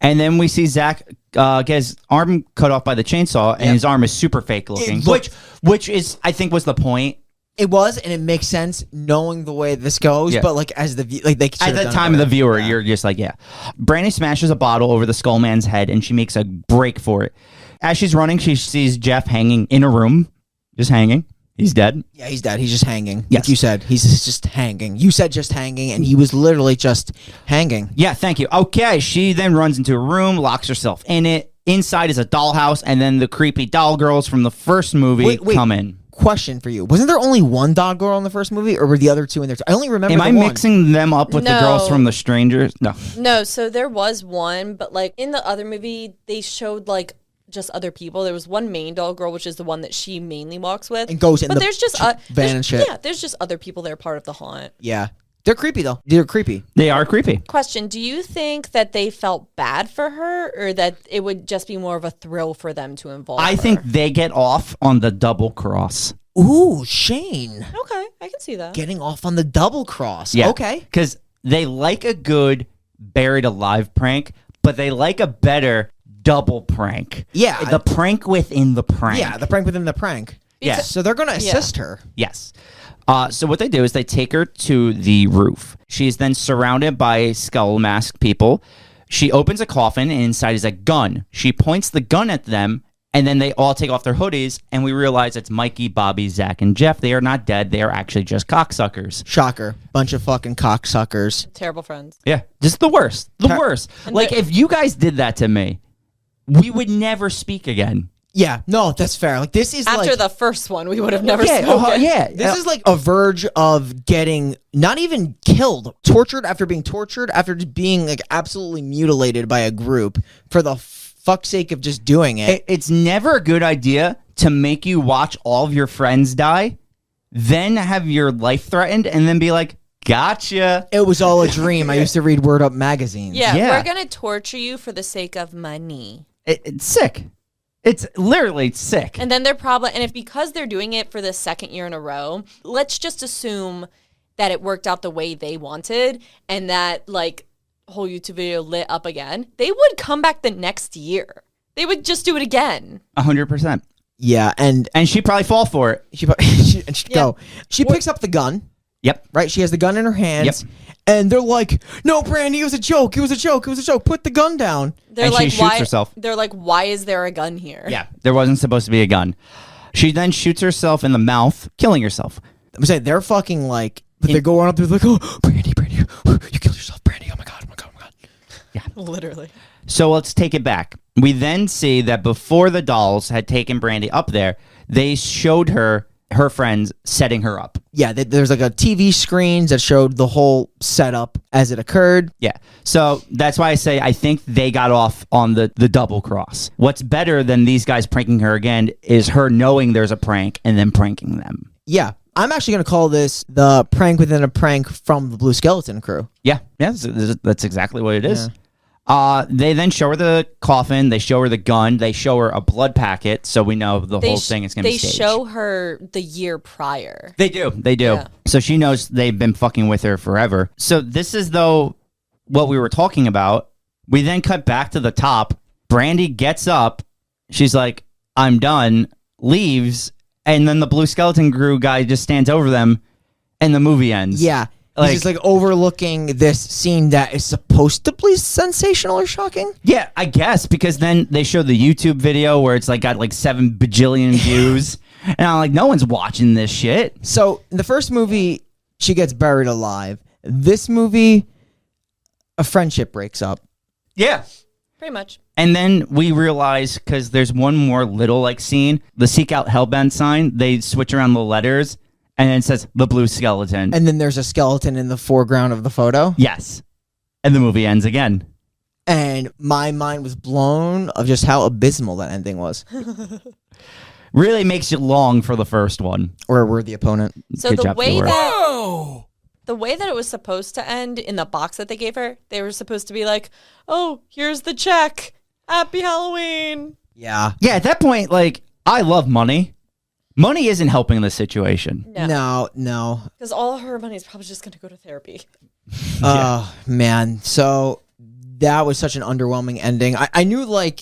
And then we see Zach get his arm cut off by the chainsaw, and his arm is super fake looking, which is, I think, was the point. It was, and it makes sense knowing the way this goes. Yeah. But like as the they at the time of the viewer, you're just like, yeah. Brandy smashes a bottle over the skull man's head, and she makes a break for it. As she's running, she sees Jeff hanging in a room, just hanging. He's dead. Yeah, he's dead. He's just hanging. Yes. Like you said, he's just hanging. You said just hanging, and he was literally just hanging. Yeah, thank you. Okay, she then runs into a room, locks herself in it. Inside is a dollhouse, and then the creepy doll girls from the first movie come in. Question for you. Wasn't there only one doll girl in the first movie, or were the other two in there? I only remember Am I mixing them up with the girls from The Strangers? No. No, so there was one, but like in the other movie, they showed like just other people. There was one main doll girl, which is the one that she mainly walks with. And goes in the there's just van and shit. Yeah, there's just other people that are part of the haunt. Yeah. They're creepy, though. They're creepy. They are creepy. Question, do you think that they felt bad for her or that it would just be more of a thrill for them to involve her? I think they get off on the double cross. Ooh, Shane. Okay, I can see that. Getting off on the double cross. Yeah. Okay. Because they like a good buried alive prank, but they like a better double prank. Yeah. The prank within the prank. Yeah, the prank within the prank. Yeah. So they're going to assist her. Yes. So what they do is they take her to the roof. She's then surrounded by skull mask people. She opens a coffin, and inside is a gun. She points the gun at them, and then they all take off their hoodies, and we realize it's Mikey, Bobby, Zach, and Jeff. They are not dead. They are actually just cocksuckers. Shocker. Bunch of fucking cocksuckers. Terrible friends. Yeah. Just the worst. The worst. And Like, if you guys did that to me, we would never speak again. Yeah, no, that's fair. Like, this is After like... the first one, we would have never Yeah. spoken. Yeah. This is like a verge of getting not even killed, tortured after being tortured, after just being like absolutely mutilated by a group for the fuck's sake of just doing it. It's never a good idea to make you watch all of your friends die, then have your life threatened, and then be like, gotcha. It was all a dream. I used to read Word Up magazines. Yeah, Yeah. we're going to torture you for the sake of money. It's sick. It's literally sick. And then they're probably, and if because they're doing it for the second year in a row, let's just assume that it worked out the way they wanted and that like whole YouTube video lit up again, they would come back the next year. They would just do it again. 100%. Yeah, and She'd probably fall for it. she'd go. She picks up the gun, Yep. right? She has the gun in her hands. Yep. And they're like, no, Brandy, it was a joke. It was a joke. It was a joke. Put the gun down. They're And she like, shoots why? herself. They're like, why is there a gun here? Yeah. There wasn't supposed to be a gun. She then shoots herself in the mouth, killing herself. I'm saying they're fucking like, they're going up there like, oh, Brandy, you killed yourself, Brandy. Oh my God, oh my God, oh my God. Yeah. Literally. So let's take it back. We then see that before the dolls had taken Brandy up there, they showed her friends setting her up. Yeah, there's like a TV screens that showed the whole setup as it occurred. Yeah. So that's why I say I think they got off on the double cross. What's better than these guys pranking her again is her knowing there's a prank and then pranking them. Yeah, I'm actually going to call this the prank within a prank from the Blue Skeleton crew. Yeah. Yeah. That's exactly what it is. They then show her the coffin. They show her the gun. They show her a blood packet, so we know the whole thing is going to be staged. They show her the year prior. They do. They do. Yeah. So she knows they've been fucking with her forever. So this is, though, what we were talking about. We then cut back to the top. Brandy gets up. She's like, I'm done, leaves, and then the Blue Skeleton Crew guy just stands over them, and the movie ends. Yeah. Like- He's just like overlooking this scene that is supposed to be sensational or shocking. Yeah, I guess, because then they show the YouTube video where it's like got like 7 bajillion views. And I'm like, no one's watching this shit. So in the first movie, she gets buried alive. This movie, a friendship breaks up. Yeah. Pretty much. And then we realize, because there's one more little like scene, the Seek Out Hellbent sign, they switch around the letters, and then it says the Blue Skeleton. And then there's a skeleton in the foreground of the photo. Yes. And the movie ends again. And my mind was blown of just how abysmal that ending was. Really makes you long for the first one. Or a worthy opponent. So Good the job, way Theodore. that the way that it was supposed to end in the box that they gave her, they were supposed to be like, "Oh, here's the check. Happy Halloween." Yeah. Yeah, at that point, like, I love money. Money isn't helping this situation. No. Because all her money is probably just going to go to therapy. Oh, man. So that was such an underwhelming ending. I knew, like,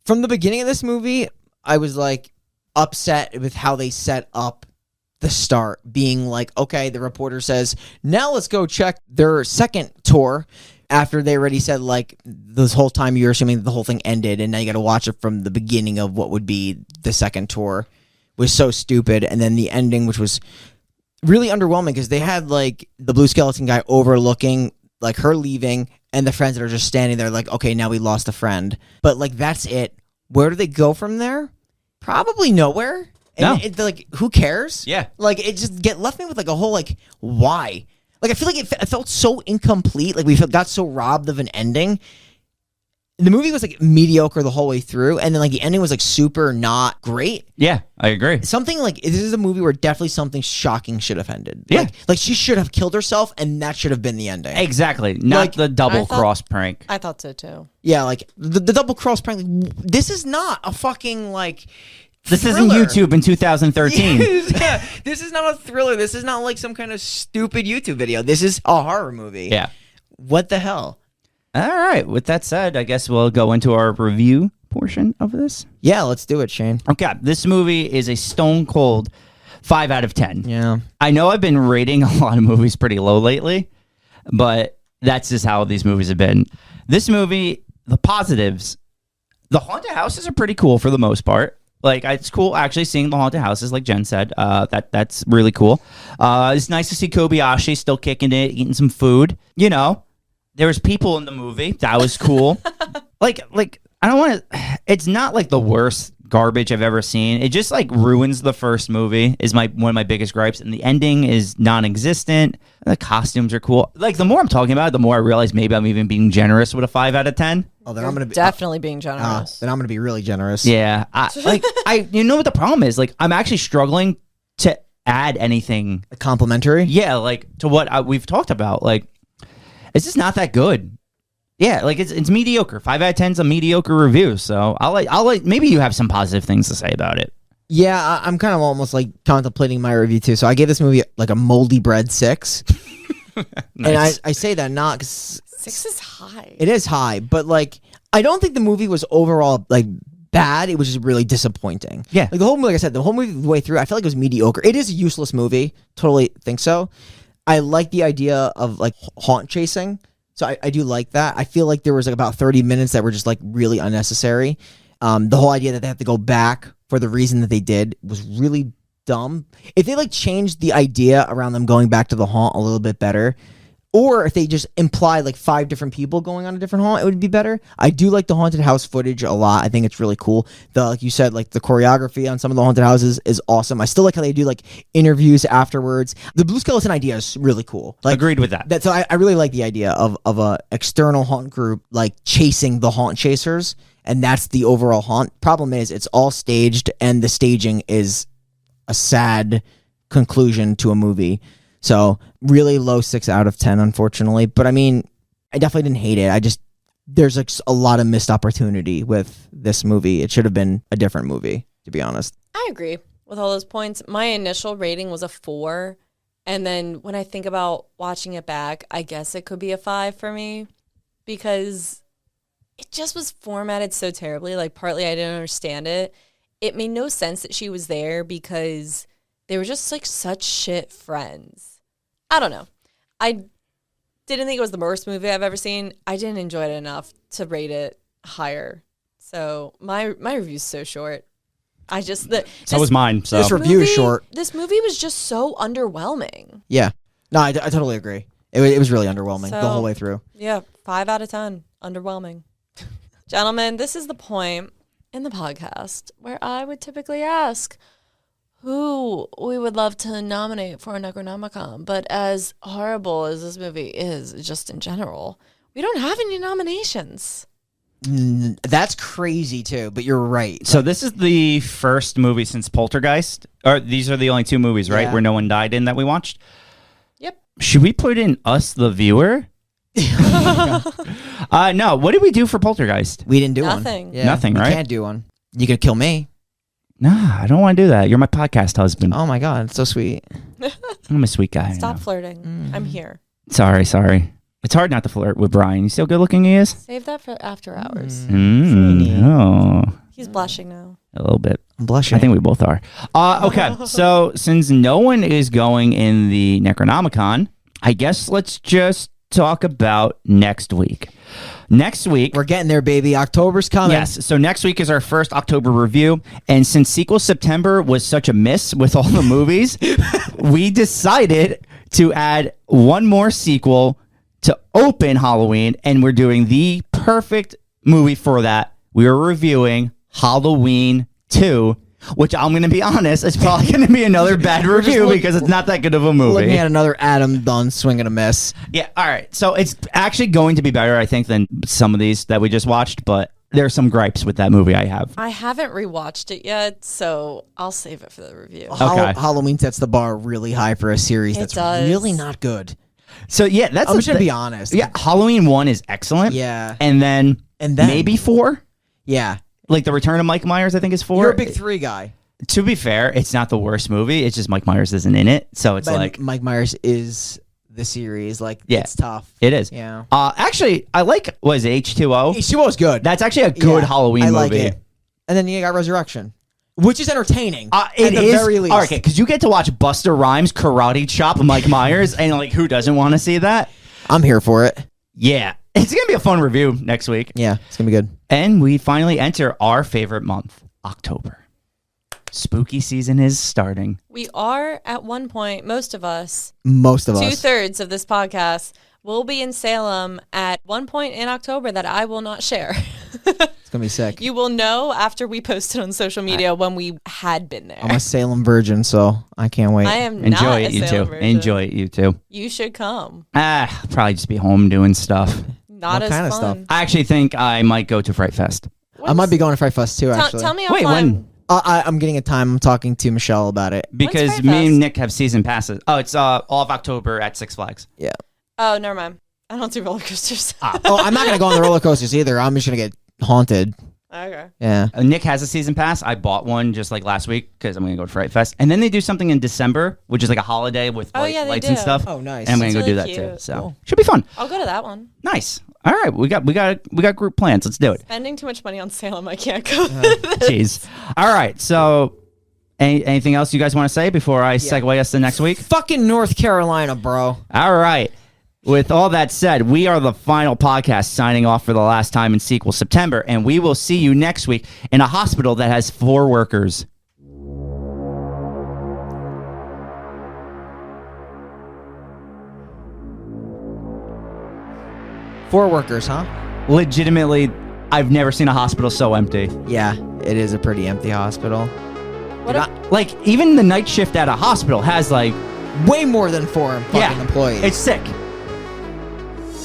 from the beginning of this movie, I was, like, upset with how they set up the start, being like, okay, the reporter says, now let's go check their second tour, after they already said, like, this whole time you're assuming the whole thing ended, and now you got to watch it from the beginning of what would be the second tour, was so stupid. And then the ending, which was really underwhelming, because they had, like, the Blue Skeleton guy overlooking, like, her leaving, and the friends that are just standing there like, okay, now we lost a friend. But, like, that's it. Where do they go from there? Probably nowhere. No. And like, who cares? Yeah. Like, it just left me with, like, a whole, like, why? Like, I feel like it felt so incomplete. Like, we got so robbed of an ending the movie was like mediocre the whole way through, and then like the ending was like super not great. Yeah, I agree. Something like this is a movie where definitely something shocking should have ended. Yeah. Like she should have killed herself, and that should have been the ending. Exactly. Not Like, the double I thought- cross prank. I thought so too. Yeah, like the double cross prank. Like, this is not a fucking like. This isn't thriller. YouTube in 2013. Yeah, this is not a thriller. This is not like some kind of stupid YouTube video. This is a horror movie. Yeah. What the hell? All right. With that said, I guess we'll go into our review portion of this. Yeah, let's do it, Shane. Okay. This movie is a stone cold 5 out of 10. Yeah. I know I've been rating a lot of movies pretty low lately, but that's just how these movies have been. This movie, the positives, the haunted houses are pretty cool for the most part. Like, it's cool actually seeing the haunted houses, like Jen said. That's really cool. It's nice to see Kobayashi still kicking it, eating some food. You know, there was people in the movie. That was cool. like I don't want to. It's not like the worst garbage I've ever seen. It just like ruins the first movie. Is one of my biggest gripes, and the ending is non-existent. The costumes are cool. Like the more I'm talking about it, the more I realize maybe I'm even being generous with a 5 out of 10. Oh, then I'm gonna be Definitely being generous. then I'm gonna be really generous. Yeah, you know what the problem is? Like, I'm actually struggling to add anything. Complimentary. Yeah, like to what we've talked about. Like, it's just not that good. Yeah, like it's mediocre. 5 out of 10 is a mediocre review. So I'll like maybe you have some positive things to say about it. Yeah, I'm kind of almost like contemplating my review too. So I gave this movie like a moldy bread 6. Nice. And I say that not because 6 is high. it is high, but like I don't think the movie was overall like bad. It was just really disappointing. Yeah. Like the whole movie, like I said, the whole movie the way through, I felt like it was mediocre. It is a useless movie. Totally think so. I like the idea of like haunt chasing. So I do like that. I feel like there was like about 30 minutes that were just like really unnecessary. The whole idea that they have to go back for the reason that they did was really dumb. If they like changed the idea around them going back to the haunt a little bit better, or if they just implied like 5 different people going on a different haunt, it would be better. I do like the haunted house footage a lot. I think it's really cool. Like you said, like the choreography on some of the haunted houses is awesome. I still like how they do like interviews afterwards. The blue skeleton idea is really cool. Like, Agreed with that. So I really like the idea of a external haunt group like chasing the haunt chasers, and that's the overall haunt. Problem is, it's all staged, and the staging is a sad conclusion to a movie. So really low 6 out of 10, unfortunately. But I mean, I definitely didn't hate it. There's like a lot of missed opportunity with this movie. It should have been a different movie, to be honest. I agree with all those points. My initial rating was a 4. And then when I think about watching it back, I guess it could be a 5 for me because it just was formatted so terribly. Like, partly I didn't understand it. It made no sense that she was there because they were just like such shit friends. I don't know. I didn't think it was the worst movie I've ever seen. I didn't enjoy it enough to rate it higher. So my review's so short. So was mine. So This review is short. This movie was just so underwhelming. Yeah. No, I totally agree. It was really underwhelming the So- whole way through. Yeah, 5 out of 10. Underwhelming. Gentlemen, this is the point in the podcast where I would typically ask who we would love to nominate for a Necronomicon. But as horrible as this movie is, just in general, we don't have any nominations. That's crazy too, but you're right. So this is the first movie since Poltergeist, or these are the only 2 movies, right, Yeah. where no one died in that we watched. Yep. Should we put in us, the viewer? No. What did we do for Poltergeist? We didn't do Nothing. one. Yeah, Nothing, you right? can't do one. You could kill me. Nah, I don't want to do that. You're my podcast husband. Oh my god, it's so sweet. I'm a sweet guy. Stop I know. flirting. I'm here. Sorry. It's hard not to flirt with Brian. You still good looking, he is? Save that for after hours. Oh, He's blushing now. a little bit. I'm blushing. I think we both are. Okay, so since no one is going in the Necronomicon, I guess let's just talk about next week. Next week, we're getting there, baby. October's coming. yes. So next week is our first October review, and since Sequel September was such a miss with all the movies, we decided to add one more sequel to open Halloween, and we're doing the perfect movie for that. We are reviewing Halloween 2, which I'm going to be honest, it's probably going to be another bad review because it's not that good of a movie. Looking at another Adam Dunn swing and a miss. Yeah, all right. So it's actually going to be better, I think, than some of these that we just watched, but there are some gripes with that movie I have. I haven't rewatched it yet, so I'll save it for the review. Okay. Halloween sets the bar really high for a series that's does. really not good. So yeah, that's I'm just going to be honest. Yeah, Halloween 1 is excellent. Yeah. And then maybe 4? Yeah. Like The Return of Mike Myers, I think is 4. You're a big 3 guy. To be fair, it's not the worst movie. It's just Mike Myers isn't in it. So it's But like... Mike Myers is the series. Like, Yeah. it's tough. It is. Yeah. Actually, I like, was it H2O? H2O's good. That's actually a good Halloween movie. I like it. And then you got Resurrection, which is entertaining. It at the is. very least. All right, because you get to watch Busta Rhymes karate chop Mike Myers, and like, who doesn't want to see that? I'm here for it. Yeah. It's going to be a fun review next week. Yeah, it's going to be good. And we finally enter our favorite month, October. Spooky season is starting. We are, at one point, most of us, Most of us. 2/3 of this podcast, will be in Salem at one point in October that I will not share. It's going to be sick. You will know after we post it on social media when we had been there. I'm a Salem virgin, so I can't wait. I am Enjoy not it, a you Salem too. virgin. Enjoy it, you too. You should come. Probably just be home doing stuff. Not What as kind of fun. stuff? I actually think I might go to Fright Fest. I might be going to Fright Fest too, actually. Tell me Wait, offline. when? I'm getting a time. I'm talking to Michelle about it. Because Fright me Fest? and Nick have season passes. Oh, it's all of October at Six Flags. Yeah. Oh, never mind. I don't do roller coasters. Oh, I'm not going to go on the roller coasters either. I'm just going to get haunted. Okay. Yeah. Nick has a season pass. I bought one just like last week because I'm going to go to Fright Fest. And then they do something in December, which is like a holiday with Oh, yeah, they lights and do. stuff. Oh, nice. And I'm going to go That's do really that too. cute. So Cool. should be fun. I'll go to that one. Nice. All right, we got group plans. Let's do it. Spending too much money on Salem, I can't go. Jeez. All right. So, anything else you guys want to say before I segue us to next week? Fucking North Carolina, bro. All right. With all that said, we are the final podcast signing off for the last time in sequel September, and we will see you next week in a hospital that has 4 workers. Four workers, huh? Legitimately, I've never seen a hospital so empty. Yeah, it is a pretty empty hospital. What if, Like, even the night shift at a hospital has like, Way more than 4 fucking employees. it's sick.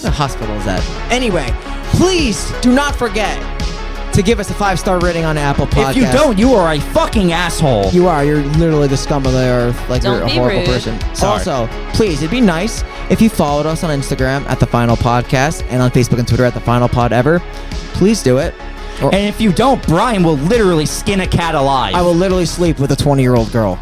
The hospital is that. Anyway, please do not forget to give us a 5-star rating on Apple Podcasts. If you don't, you are a fucking asshole. You're literally the scum of the earth. Like, Don't you're a be horrible rude. person. Sorry. Also, please, it'd be nice if you followed us on Instagram at The Final Podcast and on Facebook and Twitter at The Final Pod Ever. Please do it. Or And if you don't, Brian will literally skin a cat alive. I will literally sleep with a 20-year-old girl.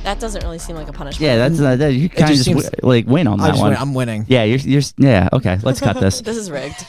that doesn't really seem like a punishment. Yeah, that's you kind of just just seems- like win on that one. I'm winning. Yeah, you're yeah. Okay, let's cut this. This is rigged.